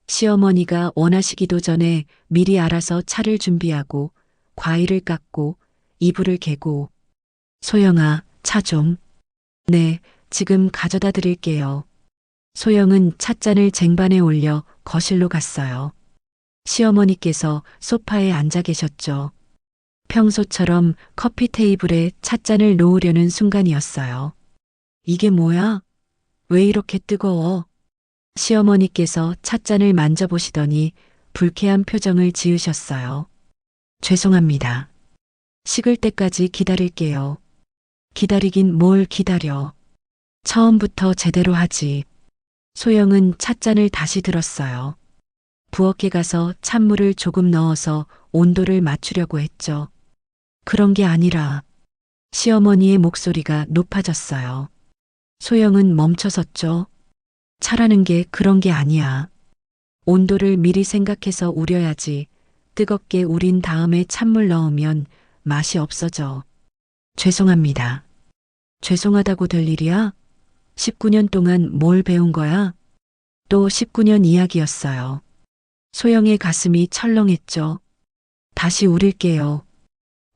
시어머니가 원하시기도 전에 미리 알아서 차를 준비하고 과일을 깎고 이불을 개고 소영아, 차 좀. 네, 지금 가져다 드릴게요. 소영은 찻잔을 쟁반에 올려 거실로 갔어요. 시어머니께서 소파에 앉아 계셨죠. 평소처럼 커피 테이블에 찻잔을 놓으려는 순간이었어요. 이게 뭐야? 왜 이렇게 뜨거워? 시어머니께서 찻잔을 만져보시더니 불쾌한 표정을 지으셨어요. 죄송합니다. 식을 때까지 기다릴게요. 기다리긴 뭘 기다려. 처음부터 제대로 하지. 소영은 찻잔을 다시 들었어요. 부엌에 가서 찬물을 조금 넣어서 온도를 맞추려고 했죠. 그런 게 아니라 시어머니의 목소리가 높아졌어요. 소영은 멈춰섰죠. 차라는 게 그런 게 아니야. 온도를 미리 생각해서 우려야지. 뜨겁게 우린 다음에 찬물 넣으면 맛이 없어져. 죄송합니다. 죄송하다고 될 일이야? 19년 동안 뭘 배운 거야? 또 19년 이야기였어요. 소영의 가슴이 철렁했죠. 다시 우릴게요.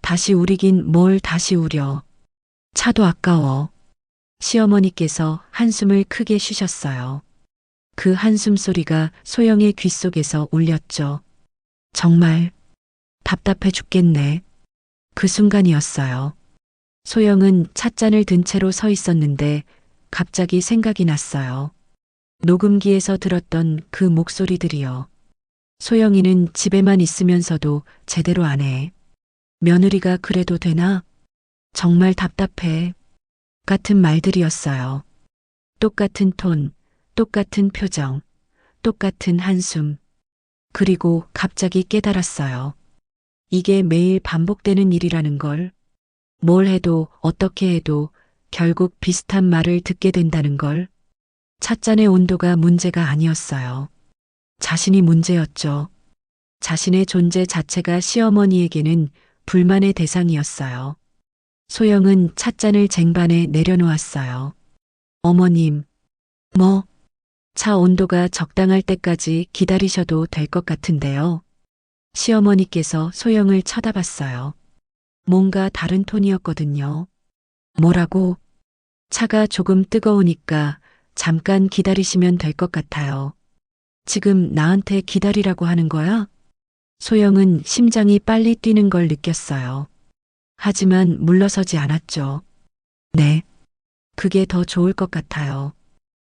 다시 우리긴 뭘 다시 우려. 차도 아까워. 시어머니께서 한숨을 크게 쉬셨어요. 그 한숨 소리가 소영의 귓속에서 울렸죠. 정말 답답해 죽겠네. 그 순간이었어요. 소영은 찻잔을 든 채로 서 있었는데 갑자기 생각이 났어요. 녹음기에서 들었던 그 목소리들이요. 소영이는 집에만 있으면서도 제대로 안 해. 며느리가 그래도 되나? 정말 답답해. 같은 말들이었어요. 똑같은 톤, 똑같은 표정, 똑같은 한숨. 그리고 갑자기 깨달았어요. 이게 매일 반복되는 일이라는 걸. 뭘 해도 어떻게 해도 결국 비슷한 말을 듣게 된다는 걸. 찻잔의 온도가 문제가 아니었어요. 자신이 문제였죠. 자신의 존재 자체가 시어머니에게는 불만의 대상이었어요. 소영은 찻잔을 쟁반에 내려놓았어요. 어머님, 뭐, 차 온도가 적당할 때까지 기다리셔도 될 것 같은데요. 시어머니께서 소영을 쳐다봤어요. 뭔가 다른 톤이었거든요. 뭐라고? 차가 조금 뜨거우니까 잠깐 기다리시면 될 것 같아요. 지금 나한테 기다리라고 하는 거야? 소영은 심장이 빨리 뛰는 걸 느꼈어요. 하지만 물러서지 않았죠. 네, 그게 더 좋을 것 같아요.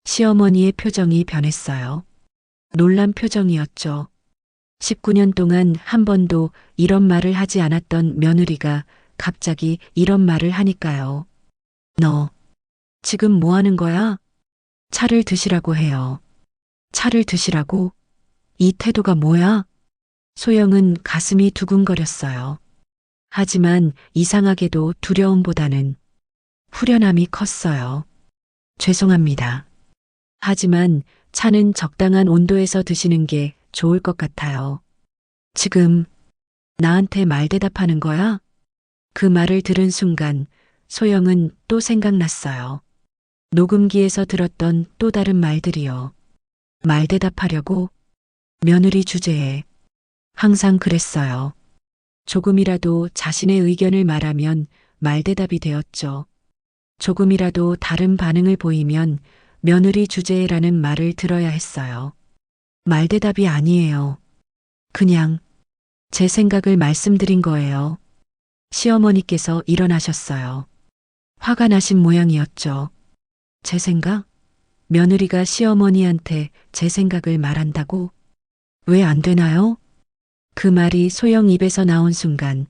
시어머니의 표정이 변했어요. 놀란 표정이었죠. 19년 동안 한 번도 이런 말을 하지 않았던 며느리가 갑자기 이런 말을 하니까요. 너, 지금 뭐 하는 거야? 차를 드시라고 해요. 차를 드시라고? 이 태도가 뭐야? 소영은 가슴이 두근거렸어요. 하지만 이상하게도 두려움보다는 후련함이 컸어요. 죄송합니다. 하지만 차는 적당한 온도에서 드시는 게 좋을 것 같아요. 지금 나한테 말대답하는 거야? 그 말을 들은 순간 소영은 또 생각났어요. 녹음기에서 들었던 또 다른 말들이요. 말대답하려고 며느리 주제에 항상 그랬어요. 조금이라도 자신의 의견을 말하면 말대답이 되었죠. 조금이라도 다른 반응을 보이면 며느리 주제라는 말을 들어야 했어요. 말대답이 아니에요. 그냥 제 생각을 말씀드린 거예요. 시어머니께서 일어나셨어요. 화가 나신 모양이었죠. 제 생각? 며느리가 시어머니한테 제 생각을 말한다고? 왜 안 되나요? 그 말이 소영 입에서 나온 순간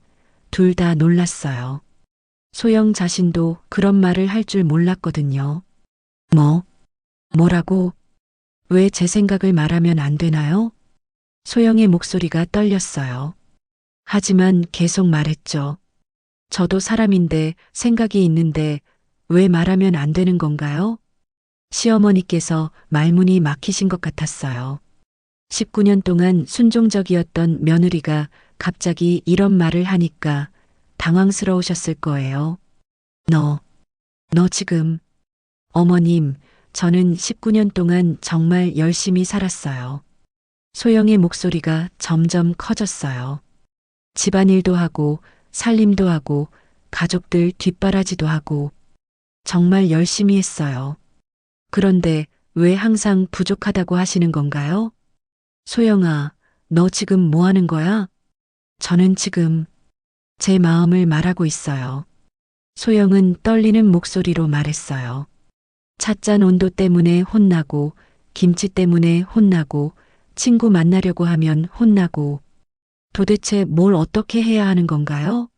둘 다 놀랐어요. 소영 자신도 그런 말을 할 줄 몰랐거든요. 뭐라고? 왜 제 생각을 말하면 안 되나요? 소영의 목소리가 떨렸어요. 하지만 계속 말했죠. 저도 사람인데 생각이 있는데 왜 말하면 안 되는 건가요? 시어머니께서 말문이 막히신 것 같았어요. 19년 동안 순종적이었던 며느리가 갑자기 이런 말을 하니까 당황스러우셨을 거예요. 너 지금, 어머님, 저는 19년 동안 정말 열심히 살았어요. 소영의 목소리가 점점 커졌어요. 집안일도 하고, 살림도 하고, 가족들 뒷바라지도 하고, 정말 열심히 했어요. 그런데 왜 항상 부족하다고 하시는 건가요? 소영아, 너 지금 뭐 하는 거야? 저는 지금 제 마음을 말하고 있어요. 소영은 떨리는 목소리로 말했어요. 찻잔 온도 때문에 혼나고, 김치 때문에 혼나고, 친구 만나려고 하면 혼나고, 도대체 뭘 어떻게 해야 하는 건가요?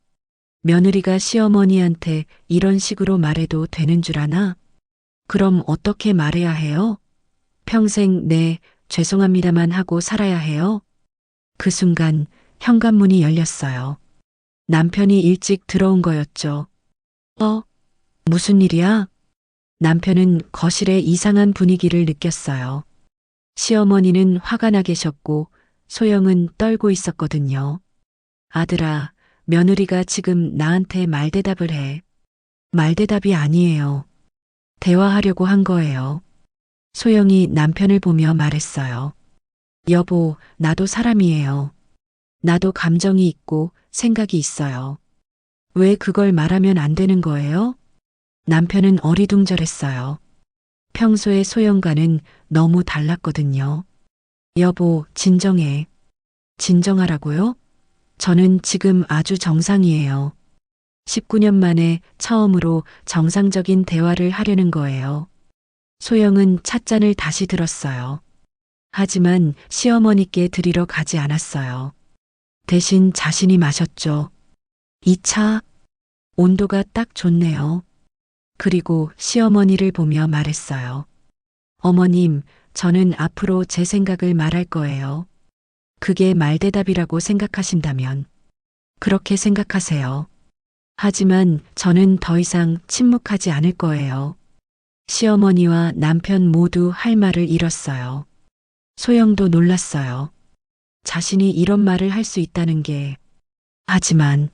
며느리가 시어머니한테 이런 식으로 말해도 되는 줄 아나? 그럼 어떻게 말해야 해요? 평생 네, 죄송합니다만 하고 살아야 해요? 그 순간 현관문이 열렸어요. 남편이 일찍 들어온 거였죠. 무슨 일이야? 남편은 거실에 이상한 분위기를 느꼈어요. 시어머니는 화가 나 계셨고 소영은 떨고 있었거든요. 아들아, 며느리가 지금 나한테 말대답을 해. 말대답이 아니에요. 대화하려고 한 거예요. 소영이 남편을 보며 말했어요. 여보, 나도 사람이에요. 나도 감정이 있고 생각이 있어요. 왜 그걸 말하면 안 되는 거예요? 남편은 어리둥절했어요. 평소의 소영과는 너무 달랐거든요. 여보, 진정해. 진정하라고요? 저는 지금 아주 정상이에요. 19년 만에 처음으로 정상적인 대화를 하려는 거예요. 소영은 찻잔을 다시 들었어요. 하지만 시어머니께 드리러 가지 않았어요. 대신 자신이 마셨죠. 이 차, 온도가 딱 좋네요. 그리고 시어머니를 보며 말했어요. 어머님, 저는 앞으로 제 생각을 말할 거예요. 그게 말대답이라고 생각하신다면 그렇게 생각하세요. 하지만 저는 더 이상 침묵하지 않을 거예요. 시어머니와 남편 모두 할 말을 잃었어요. 소영도 놀랐어요. 자신이 이런 말을 할 수 있다는 게. 하지만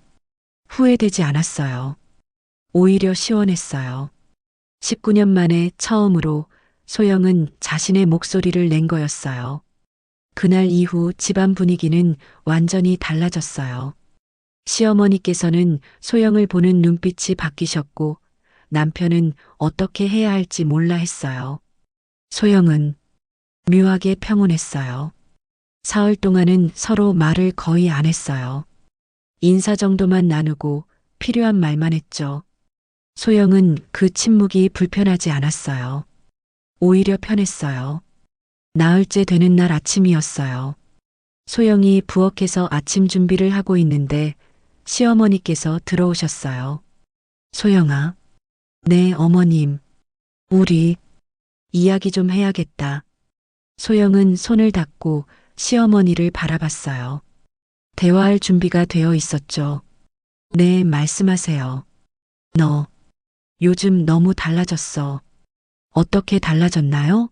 후회되지 않았어요. 오히려 시원했어요. 19년 만에 처음으로 소영은 자신의 목소리를 낸 거였어요. 그날 이후 집안 분위기는 완전히 달라졌어요. 시어머니께서는 소영을 보는 눈빛이 바뀌셨고 남편은 어떻게 해야 할지 몰라 했어요. 소영은 묘하게 평온했어요. 사흘 동안은 서로 말을 거의 안 했어요. 인사 정도만 나누고 필요한 말만 했죠. 소영은 그 침묵이 불편하지 않았어요. 오히려 편했어요. 나흘째 되는 날 아침이었어요. 소영이 부엌에서 아침 준비를 하고 있는데 시어머니께서 들어오셨어요. 소영아. 네, 어머님. 우리 이야기 좀 해야겠다. 소영은 손을 닦고 시어머니를 바라봤어요. 대화할 준비가 되어 있었죠. 네, 말씀하세요. 너 요즘 너무 달라졌어. 어떻게 달라졌나요?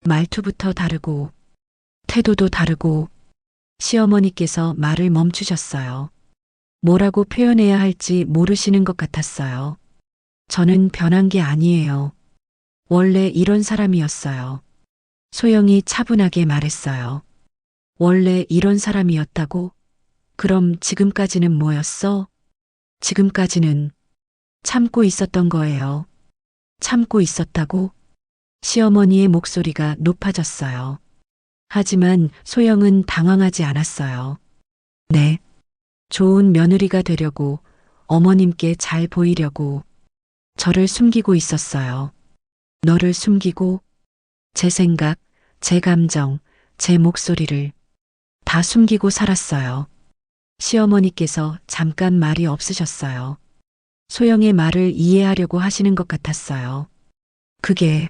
말투부터 다르고, 태도도 다르고, 시어머니께서 말을 멈추셨어요. 뭐라고 표현해야 할지 모르시는 것 같았어요. 저는 변한 게 아니에요. 원래 이런 사람이었어요. 소영이 차분하게 말했어요. 원래 이런 사람이었다고? 그럼 지금까지는 뭐였어? 지금까지는 참고 있었던 거예요. 참고 있었다고? 시어머니의 목소리가 높아졌어요. 하지만 소영은 당황하지 않았어요. 네. 좋은 며느리가 되려고, 어머님께 잘 보이려고 저를 숨기고 있었어요. 너를 숨기고 제 생각, 제 감정, 제 목소리를 다 숨기고 살았어요. 시어머니께서 잠깐 말이 없으셨어요. 소영의 말을 이해하려고 하시는 것 같았어요. 그게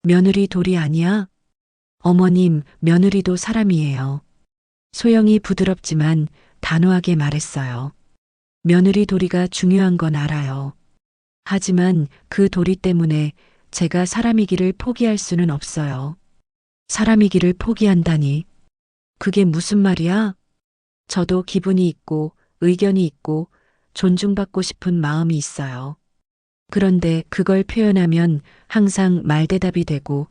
며느리 돌이 아니야? 어머님, 며느리도 사람이에요. 소영이 부드럽지만 단호하게 말했어요. 며느리 도리가 중요한 건 알아요. 하지만 그 도리 때문에 제가 사람이기를 포기할 수는 없어요. 사람이기를 포기한다니. 그게 무슨 말이야? 저도 기분이 있고 의견이 있고 존중받고 싶은 마음이 있어요. 그런데 그걸 표현하면 항상 말대답이 되고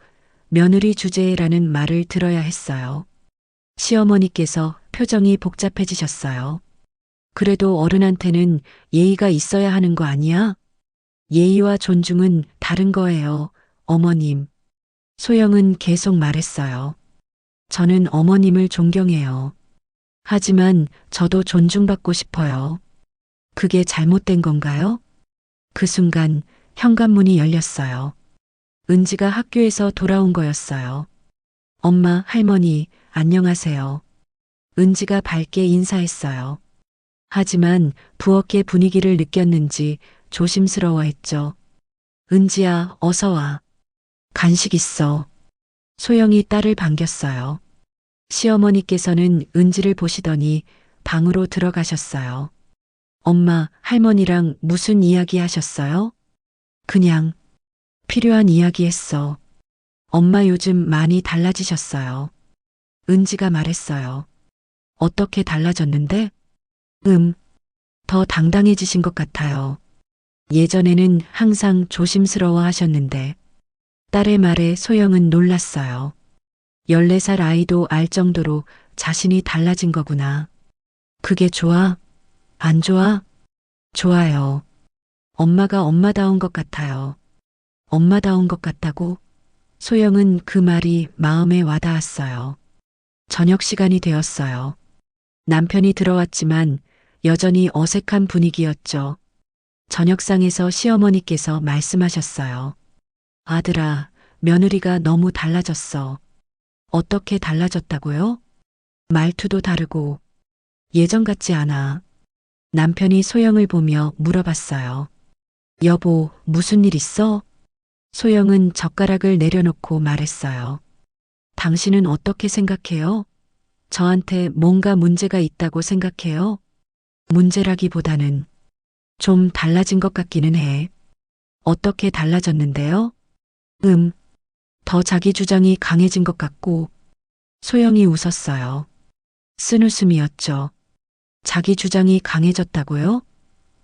며느리 주제라는 말을 들어야 했어요. 시어머니께서 표정이 복잡해지셨어요. 그래도 어른한테는 예의가 있어야 하는 거 아니야? 예의와 존중은 다른 거예요, 어머님. 소영은 계속 말했어요. 저는 어머님을 존경해요. 하지만 저도 존중받고 싶어요. 그게 잘못된 건가요? 그 순간 현관문이 열렸어요. 은지가 학교에서 돌아온 거였어요. 엄마, 할머니, 안녕하세요. 은지가 밝게 인사했어요. 하지만 부엌의 분위기를 느꼈는지 조심스러워했죠. 은지야, 어서 와. 간식 있어. 소영이 딸을 반겼어요. 시어머니께서는 은지를 보시더니 방으로 들어가셨어요. 엄마, 할머니랑 무슨 이야기 하셨어요? 그냥 필요한 이야기 했어. 엄마 요즘 많이 달라지셨어요. 은지가 말했어요. 어떻게 달라졌는데? 더 당당해지신 것 같아요. 예전에는 항상 조심스러워 하셨는데. 딸의 말에 소영은 놀랐어요. 14살 아이도 알 정도로 자신이 달라진 거구나. 그게 좋아? 안 좋아? 좋아요. 엄마가 엄마다운 것 같아요. 엄마다운 것 같다고? 소영은 그 말이 마음에 와닿았어요. 저녁 시간이 되었어요. 남편이 들어왔지만 여전히 어색한 분위기였죠. 저녁상에서 시어머니께서 말씀하셨어요. 아들아, 며느리가 너무 달라졌어. 어떻게 달라졌다고요? 말투도 다르고 예전 같지 않아. 남편이 소영을 보며 물어봤어요. 여보, 무슨 일 있어? 소영은 젓가락을 내려놓고 말했어요. 당신은 어떻게 생각해요? 저한테 뭔가 문제가 있다고 생각해요? 문제라기보다는 좀 달라진 것 같기는 해. 어떻게 달라졌는데요? 더 자기 주장이 강해진 것 같고. 소영이 웃었어요. 쓴웃음이었죠. 자기 주장이 강해졌다고요?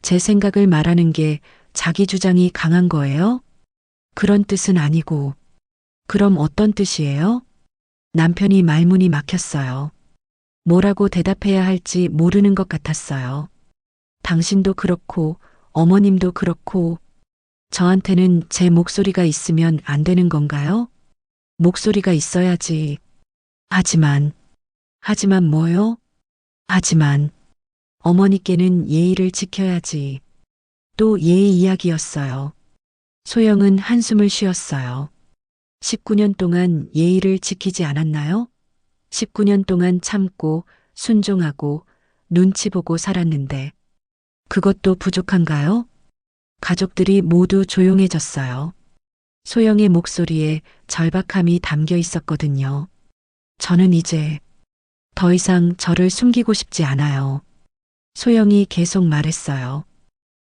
제 생각을 말하는 게 자기 주장이 강한 거예요? 그런 뜻은 아니고. 그럼 어떤 뜻이에요? 남편이 말문이 막혔어요. 뭐라고 대답해야 할지 모르는 것 같았어요. 당신도 그렇고 어머님도 그렇고 저한테는 제 목소리가 있으면 안 되는 건가요? 목소리가 있어야지. 하지만, 하지만 뭐요? 하지만 어머니께는 예의를 지켜야지. 또 예의 이야기였어요. 소영은 한숨을 쉬었어요. 19년 동안 예의를 지키지 않았나요? 19년 동안 참고 순종하고 눈치 보고 살았는데 그것도 부족한가요? 가족들이 모두 조용해졌어요. 소영의 목소리에 절박함이 담겨 있었거든요. 저는 이제 더 이상 저를 숨기고 싶지 않아요. 소영이 계속 말했어요.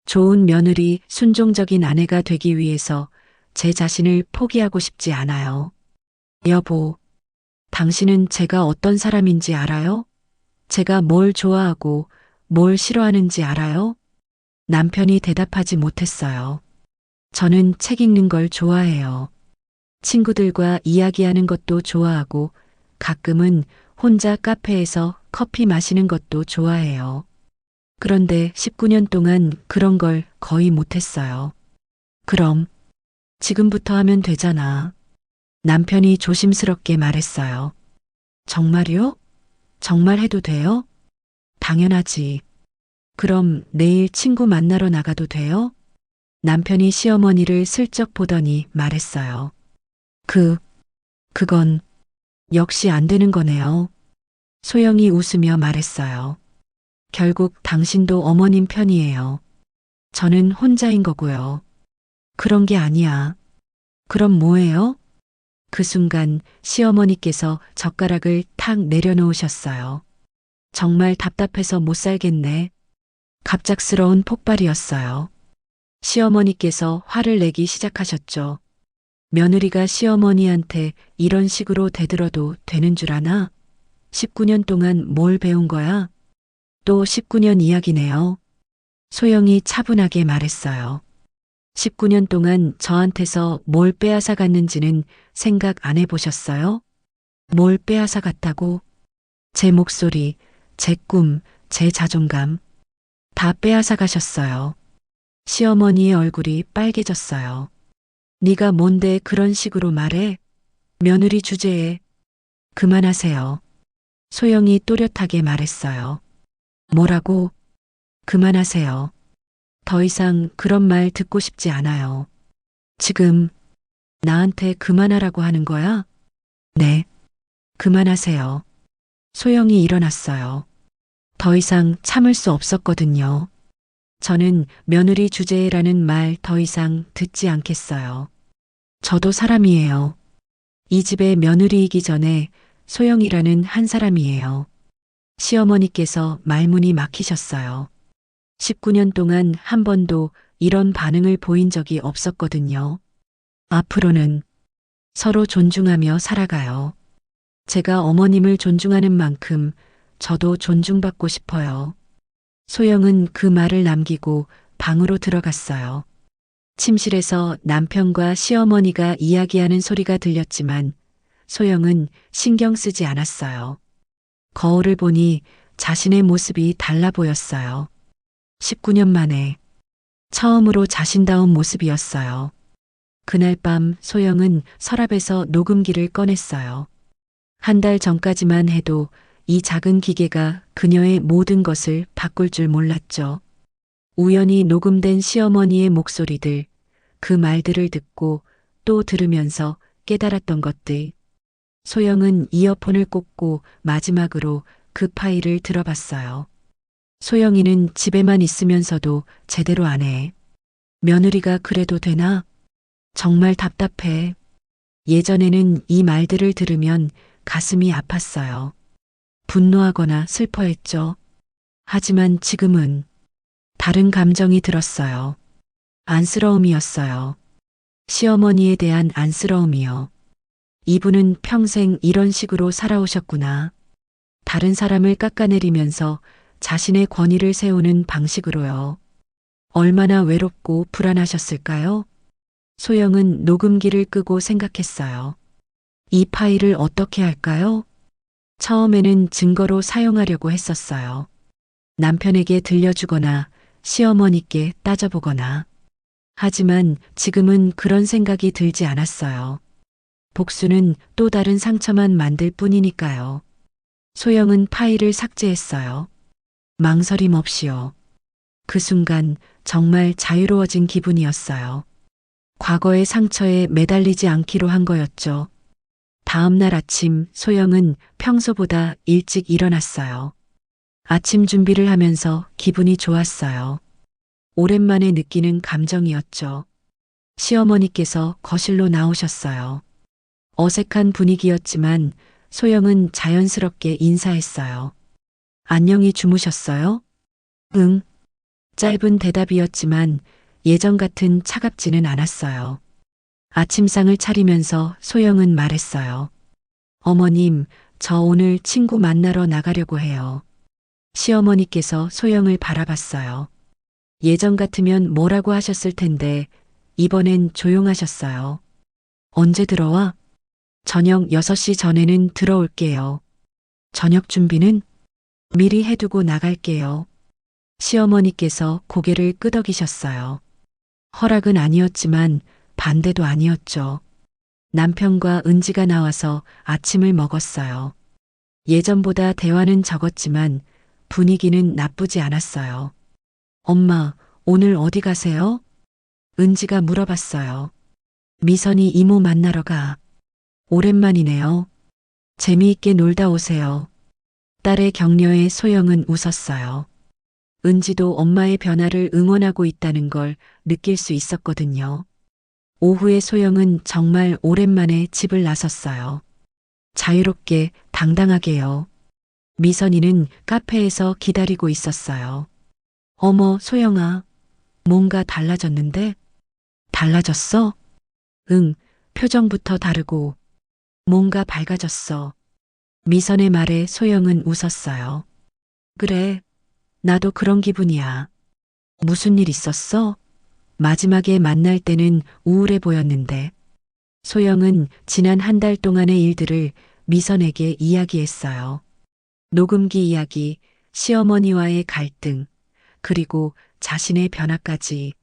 좋은 며느리, 순종적인 아내가 되기 위해서 제 자신을 포기하고 싶지 않아요. 여보, 당신은 제가 어떤 사람인지 알아요? 제가 뭘 좋아하고 뭘 싫어하는지 알아요? 남편이 대답하지 못했어요. 저는 책 읽는 걸 좋아해요. 친구들과 이야기하는 것도 좋아하고 가끔은 혼자 카페에서 커피 마시는 것도 좋아해요. 그런데 19년 동안 그런 걸 거의 못했어요. 그럼 지금부터 하면 되잖아. 남편이 조심스럽게 말했어요. 정말요? 정말 해도 돼요? 당연하지. 그럼 내일 친구 만나러 나가도 돼요? 남편이 시어머니를 슬쩍 보더니 말했어요. 그건 역시 안 되는 거네요. 소영이 웃으며 말했어요. 결국 당신도 어머님 편이에요. 저는 혼자인 거고요. 그런 게 아니야. 그럼 뭐예요? 그 순간 시어머니께서 젓가락을 탁 내려놓으셨어요. 정말 답답해서 못 살겠네. 갑작스러운 폭발이었어요. 시어머니께서 화를 내기 시작하셨죠. 며느리가 시어머니한테 이런 식으로 대들어도 되는 줄 아나? 19년 동안 뭘 배운 거야? 또 19년 이야기네요. 소영이 차분하게 말했어요. 19년 동안 저한테서 뭘 빼앗아 갔는지는 생각 안 해보셨어요? 뭘 빼앗아 갔다고? 제 목소리, 제 꿈, 제 자존감. 다 빼앗아 가셨어요. 시어머니의 얼굴이 빨개졌어요. 네가 뭔데 그런 식으로 말해? 며느리 주제에. 그만하세요. 소영이 또렷하게 말했어요. 뭐라고? 그만하세요. 더 이상 그런 말 듣고 싶지 않아요. 지금 나한테 그만하라고 하는 거야? 네. 그만하세요. 소영이 일어났어요. 더 이상 참을 수 없었거든요. 저는 며느리 주제라는 말 더 이상 듣지 않겠어요. 저도 사람이에요. 이 집의 며느리이기 전에 소영이라는 한 사람이에요. 시어머니께서 말문이 막히셨어요. 19년 동안 한 번도 이런 반응을 보인 적이 없었거든요. 앞으로는 서로 존중하며 살아가요. 제가 어머님을 존중하는 만큼 저도 존중받고 싶어요. 소영은 그 말을 남기고 방으로 들어갔어요. 침실에서 남편과 시어머니가 이야기하는 소리가 들렸지만 소영은 신경 쓰지 않았어요. 거울을 보니 자신의 모습이 달라 보였어요. 19년 만에 처음으로 자신다운 모습이었어요. 그날 밤 소영은 서랍에서 녹음기를 꺼냈어요. 한 달 전까지만 해도 이 작은 기계가 그녀의 모든 것을 바꿀 줄 몰랐죠. 우연히 녹음된 시어머니의 목소리들, 그 말들을 듣고 또 들으면서 깨달았던 것들. 소영은 이어폰을 꽂고 마지막으로 그 파일을 들어봤어요. 소영이는 집에만 있으면서도 제대로 안 해. 며느리가 그래도 되나? 정말 답답해. 예전에는 이 말들을 들으면 가슴이 아팠어요. 분노하거나 슬퍼했죠. 하지만 지금은 다른 감정이 들었어요. 안쓰러움이었어요. 시어머니에 대한 안쓰러움이요. 이분은 평생 이런 식으로 살아오셨구나. 다른 사람을 깎아내리면서 자신의 권위를 세우는 방식으로요. 얼마나 외롭고 불안하셨을까요? 소영은 녹음기를 끄고 생각했어요. 이 파일을 어떻게 할까요? 처음에는 증거로 사용하려고 했었어요. 남편에게 들려주거나 시어머니께 따져보거나. 하지만 지금은 그런 생각이 들지 않았어요. 복수는 또 다른 상처만 만들 뿐이니까요. 소영은 파일을 삭제했어요. 망설임 없이요. 그 순간 정말 자유로워진 기분이었어요. 과거의 상처에 매달리지 않기로 한 거였죠. 다음 날 아침 소영은 평소보다 일찍 일어났어요. 아침 준비를 하면서 기분이 좋았어요. 오랜만에 느끼는 감정이었죠. 시어머니께서 거실로 나오셨어요. 어색한 분위기였지만 소영은 자연스럽게 인사했어요. 안녕히 주무셨어요? 응. 짧은 대답이었지만 예전 같은 차갑지는 않았어요. 아침상을 차리면서 소영은 말했어요. 어머님, 저 오늘 친구 만나러 나가려고 해요. 시어머니께서 소영을 바라봤어요. 예전 같으면 뭐라고 하셨을 텐데 이번엔 조용하셨어요. 언제 들어와? 저녁 6시 전에는 들어올게요. 저녁 준비는 미리 해두고 나갈게요. 시어머니께서 고개를 끄덕이셨어요. 허락은 아니었지만 반대도 아니었죠. 남편과 은지가 나와서 아침을 먹었어요. 예전보다 대화는 적었지만 분위기는 나쁘지 않았어요. 엄마, 오늘 어디 가세요? 은지가 물어봤어요. 미선이 이모 만나러 가. 오랜만이네요. 재미있게 놀다 오세요. 딸의 격려에 소영은 웃었어요. 은지도 엄마의 변화를 응원하고 있다는 걸 느낄 수 있었거든요. 오후에 소영은 정말 오랜만에 집을 나섰어요. 자유롭게 당당하게요. 미선이는 카페에서 기다리고 있었어요. 어머, 소영아. 뭔가 달라졌는데? 달라졌어? 응, 표정부터 다르고 뭔가 밝아졌어. 미선의 말에 소영은 웃었어요. 그래, 나도 그런 기분이야. 무슨 일 있었어? 마지막에 만날 때는 우울해 보였는데. 소영은 지난 한 달 동안의 일들을 미선에게 이야기했어요. 녹음기 이야기, 시어머니와의 갈등, 그리고 자신의 변화까지.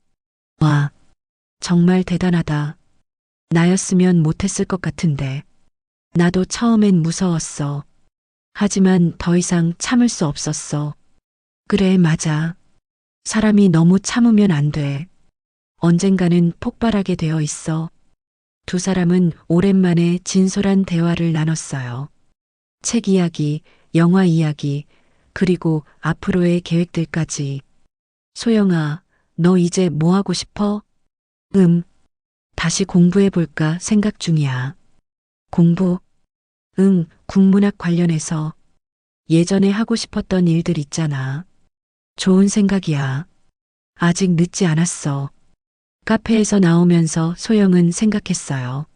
와, 정말 대단하다. 나였으면 못했을 것 같은데. 나도 처음엔 무서웠어. 하지만 더 이상 참을 수 없었어. 그래, 맞아. 사람이 너무 참으면 안 돼. 언젠가는 폭발하게 되어 있어. 두 사람은 오랜만에 진솔한 대화를 나눴어요. 책 이야기, 영화 이야기, 그리고 앞으로의 계획들까지. 소영아, 너 이제 뭐 하고 싶어? 다시 공부해 볼까 생각 중이야. 공부? 응, 국문학 관련해서. 예전에 하고 싶었던 일들 있잖아. 좋은 생각이야. 아직 늦지 않았어. 카페에서 나오면서 소영은 생각했어요.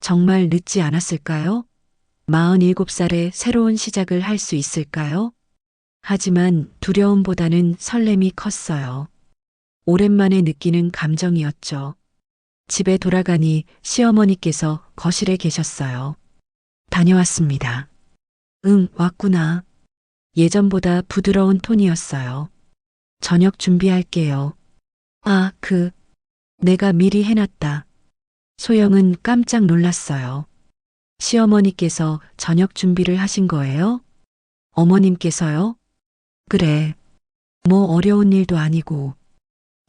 정말 늦지 않았을까요? 47살에 새로운 시작을 할 수 있을까요? 하지만 두려움보다는 설렘이 컸어요. 오랜만에 느끼는 감정이었죠. 집에 돌아가니 시어머니께서 거실에 계셨어요. 다녀왔습니다. 응, 왔구나. 예전보다 부드러운 톤이었어요. 저녁 준비할게요. 아, 내가 미리 해놨다. 소영은 깜짝 놀랐어요. 시어머니께서 저녁 준비를 하신 거예요? 어머님께서요? 그래. 뭐 어려운 일도 아니고.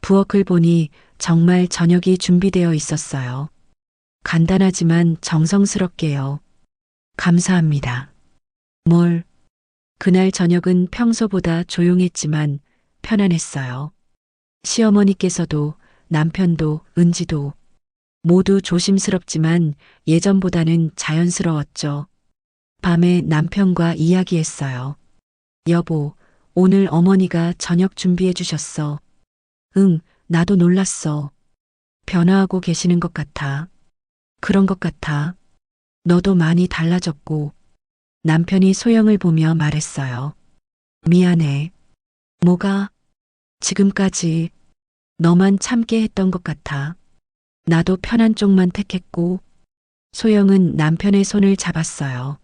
부엌을 보니 정말 저녁이 준비되어 있었어요. 간단하지만 정성스럽게요. 감사합니다. 뭘? 그날 저녁은 평소보다 조용했지만 편안했어요. 시어머니께서도 남편도 은지도 모두 조심스럽지만 예전보다는 자연스러웠죠. 밤에 남편과 이야기했어요. 여보, 오늘 어머니가 저녁 준비해 주셨어. 응, 나도 놀랐어. 변화하고 계시는 것 같아. 그런 것 같아. 너도 많이 달라졌고. 남편이 소영을 보며 말했어요. 미안해. 뭐가? 지금까지 너만 참게 했던 것 같아. 나도 편한 쪽만 택했고. 소영은 남편의 손을 잡았어요.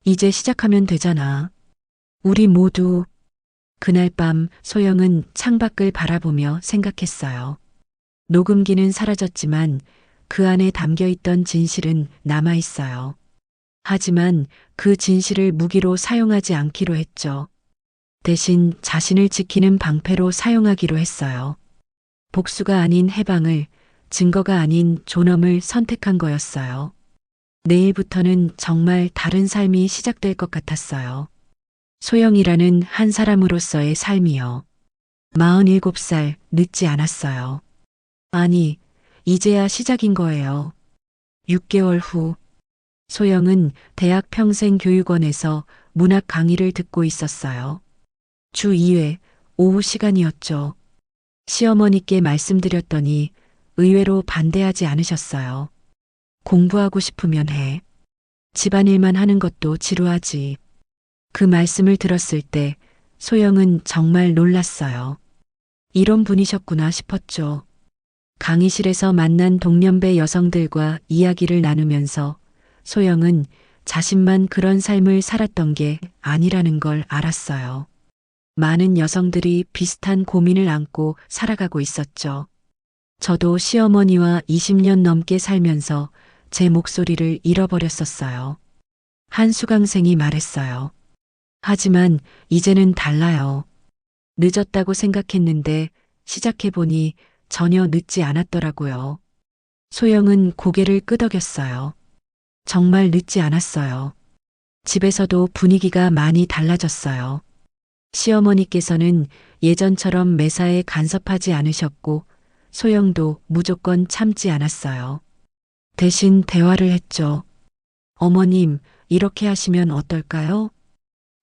이제 시작하면 되잖아. 우리 모두. 그날 밤 소영은 창밖을 바라보며 생각했어요. 녹음기는 사라졌지만 그 안에 담겨 있던 진실은 남아 있어요. 하지만 그 진실을 무기로 사용하지 않기로 했죠. 대신 자신을 지키는 방패로 사용하기로 했어요. 복수가 아닌 해방을, 증거가 아닌 존엄을 선택한 거였어요. 내일부터는 정말 다른 삶이 시작될 것 같았어요. 소영이라는 한 사람으로서의 삶이요. 47살 늦지 않았어요. 아니, 이제야 시작인 거예요. 6개월 후, 소영은 대학 평생교육원에서 문학 강의를 듣고 있었어요. 주 2회, 오후 시간이었죠. 시어머니께 말씀드렸더니 의외로 반대하지 않으셨어요. 공부하고 싶으면 해. 집안일만 하는 것도 지루하지. 그 말씀을 들었을 때 소영은 정말 놀랐어요. 이런 분이셨구나 싶었죠. 강의실에서 만난 동년배 여성들과 이야기를 나누면서 소영은 자신만 그런 삶을 살았던 게 아니라는 걸 알았어요. 많은 여성들이 비슷한 고민을 안고 살아가고 있었죠. 저도 시어머니와 20년 넘게 살면서 제 목소리를 잃어버렸었어요. 한 수강생이 말했어요. 하지만 이제는 달라요. 늦었다고 생각했는데 시작해보니 전혀 늦지 않았더라고요. 소영은 고개를 끄덕였어요. 정말 늦지 않았어요. 집에서도 분위기가 많이 달라졌어요. 시어머니께서는 예전처럼 매사에 간섭하지 않으셨고 소영도 무조건 참지 않았어요. 대신 대화를 했죠. 어머님, 이렇게 하시면 어떨까요?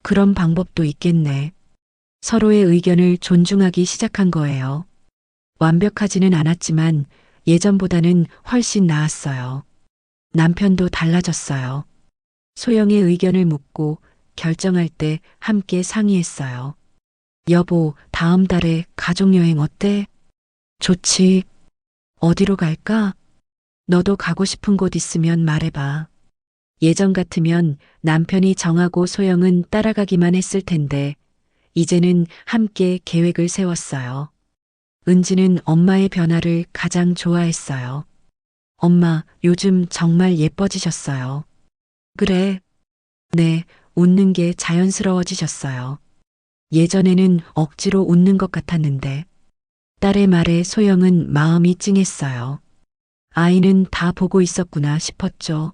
그런 방법도 있겠네. 서로의 의견을 존중하기 시작한 거예요. 완벽하지는 않았지만 예전보다는 훨씬 나았어요. 남편도 달라졌어요. 소영의 의견을 묻고 결정할 때 함께 상의했어요. 여보, 다음 달에 가족여행 어때? 좋지. 어디로 갈까? 너도 가고 싶은 곳 있으면 말해봐. 예전 같으면 남편이 정하고 소영은 따라가기만 했을 텐데, 이제는 함께 계획을 세웠어요. 은지는 엄마의 변화를 가장 좋아했어요. 엄마, 요즘 정말 예뻐지셨어요. 그래. 네, 웃는 게 자연스러워지셨어요. 예전에는 억지로 웃는 것 같았는데, 딸의 말에 소영은 마음이 찡했어요. 아이는 다 보고 있었구나 싶었죠.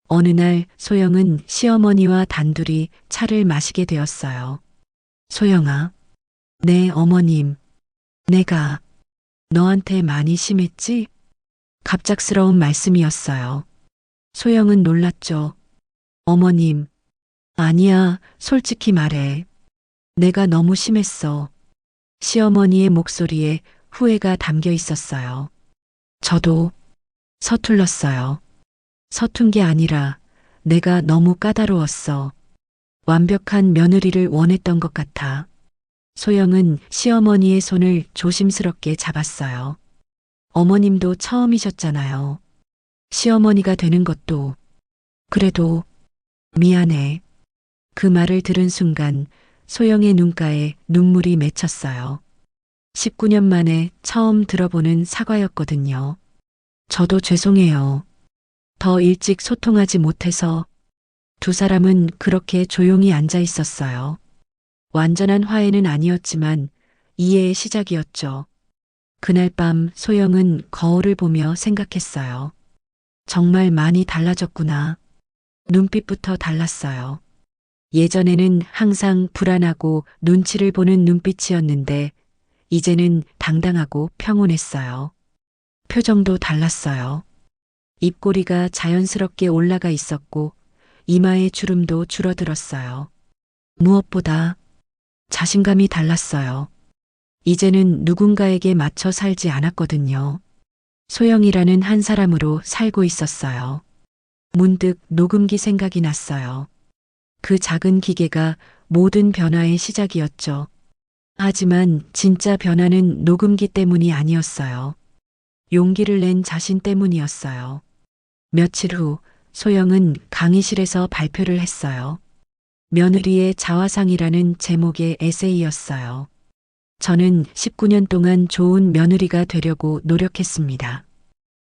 어느 날 소영은 시어머니와 단둘이 차를 마시게 되었어요. 소영아, 네, 어머님. 내가 너한테 많이 심했지? 갑작스러운 말씀이었어요. 소영은 놀랐죠. 어머님, 아니야, 솔직히 말해. 내가 너무 심했어. 시어머니의 목소리에 후회가 담겨 있었어요. 저도 서툴렀어요. 서툰 게 아니라 내가 너무 까다로웠어. 완벽한 며느리를 원했던 것 같아. 소영은 시어머니의 손을 조심스럽게 잡았어요. 어머님도 처음이셨잖아요. 시어머니가 되는 것도. 그래도 미안해. 그 말을 들은 순간 소영의 눈가에 눈물이 맺혔어요. 19년 만에 처음 들어보는 사과였거든요. 저도 죄송해요. 더 일찍 소통하지 못해서. 두 사람은 그렇게 조용히 앉아 있었어요. 완전한 화해는 아니었지만 이해의 시작이었죠. 그날 밤 소영은 거울을 보며 생각했어요. 정말 많이 달라졌구나. 눈빛부터 달랐어요. 예전에는 항상 불안하고 눈치를 보는 눈빛이었는데 이제는 당당하고 평온했어요. 표정도 달랐어요. 입꼬리가 자연스럽게 올라가 있었고 이마의 주름도 줄어들었어요. 무엇보다 자신감이 달랐어요. 이제는 누군가에게 맞춰 살지 않았거든요. 소영이라는 한 사람으로 살고 있었어요. 문득 녹음기 생각이 났어요. 그 작은 기계가 모든 변화의 시작이었죠. 하지만 진짜 변화는 녹음기 때문이 아니었어요. 용기를 낸 자신 때문이었어요. 며칠 후 소영은 강의실에서 발표를 했어요. 며느리의 자화상이라는 제목의 에세이였어요. 저는 19년 동안 좋은 며느리가 되려고 노력했습니다.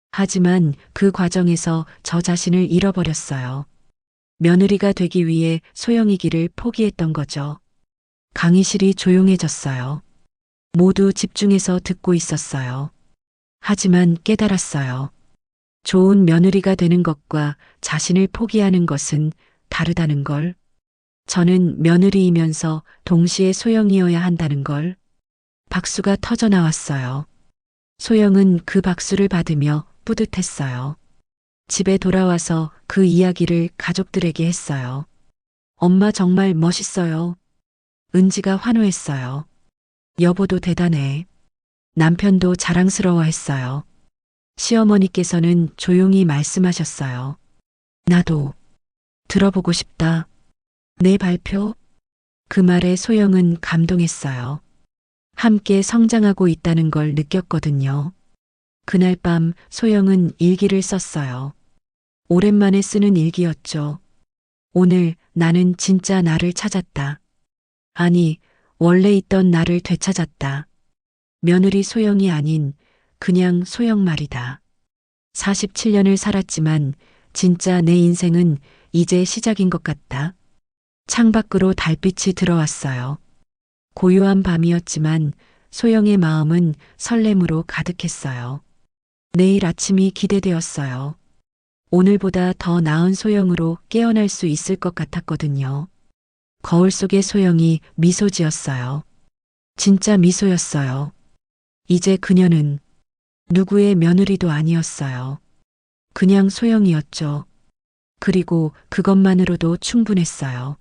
하지만 그 과정에서 저 자신을 잃어버렸어요. 며느리가 되기 위해 소영이기를 포기했던 거죠. 강의실이 조용해졌어요. 모두 집중해서 듣고 있었어요. 하지만 깨달았어요. 좋은 며느리가 되는 것과 자신을 포기하는 것은 다르다는 걸. 저는 며느리이면서 동시에 소영이어야 한다는 걸. 박수가 터져 나왔어요. 소영은 그 박수를 받으며 뿌듯했어요. 집에 돌아와서 그 이야기를 가족들에게 했어요. 엄마 정말 멋있어요. 은지가 환호했어요. 여보도 대단해. 남편도 자랑스러워했어요. 시어머니께서는 조용히 말씀하셨어요. 나도 들어보고 싶다. 내 발표? 그 말에 소영은 감동했어요. 함께 성장하고 있다는 걸 느꼈거든요. 그날 밤 소영은 일기를 썼어요. 오랜만에 쓰는 일기였죠. 오늘 나는 진짜 나를 찾았다. 아니, 원래 있던 나를 되찾았다. 며느리 소영이 아닌 그냥 소영 말이다. 47년을 살았지만 진짜 내 인생은 이제 시작인 것 같다. 창밖으로 달빛이 들어왔어요. 고요한 밤이었지만 소영의 마음은 설렘으로 가득했어요. 내일 아침이 기대되었어요. 오늘보다 더 나은 소영으로 깨어날 수 있을 것 같았거든요. 거울 속의 소영이 미소 지었어요. 진짜 미소였어요. 이제 그녀는 누구의 며느리도 아니었어요. 그냥 소영이었죠. 그리고 그것만으로도 충분했어요.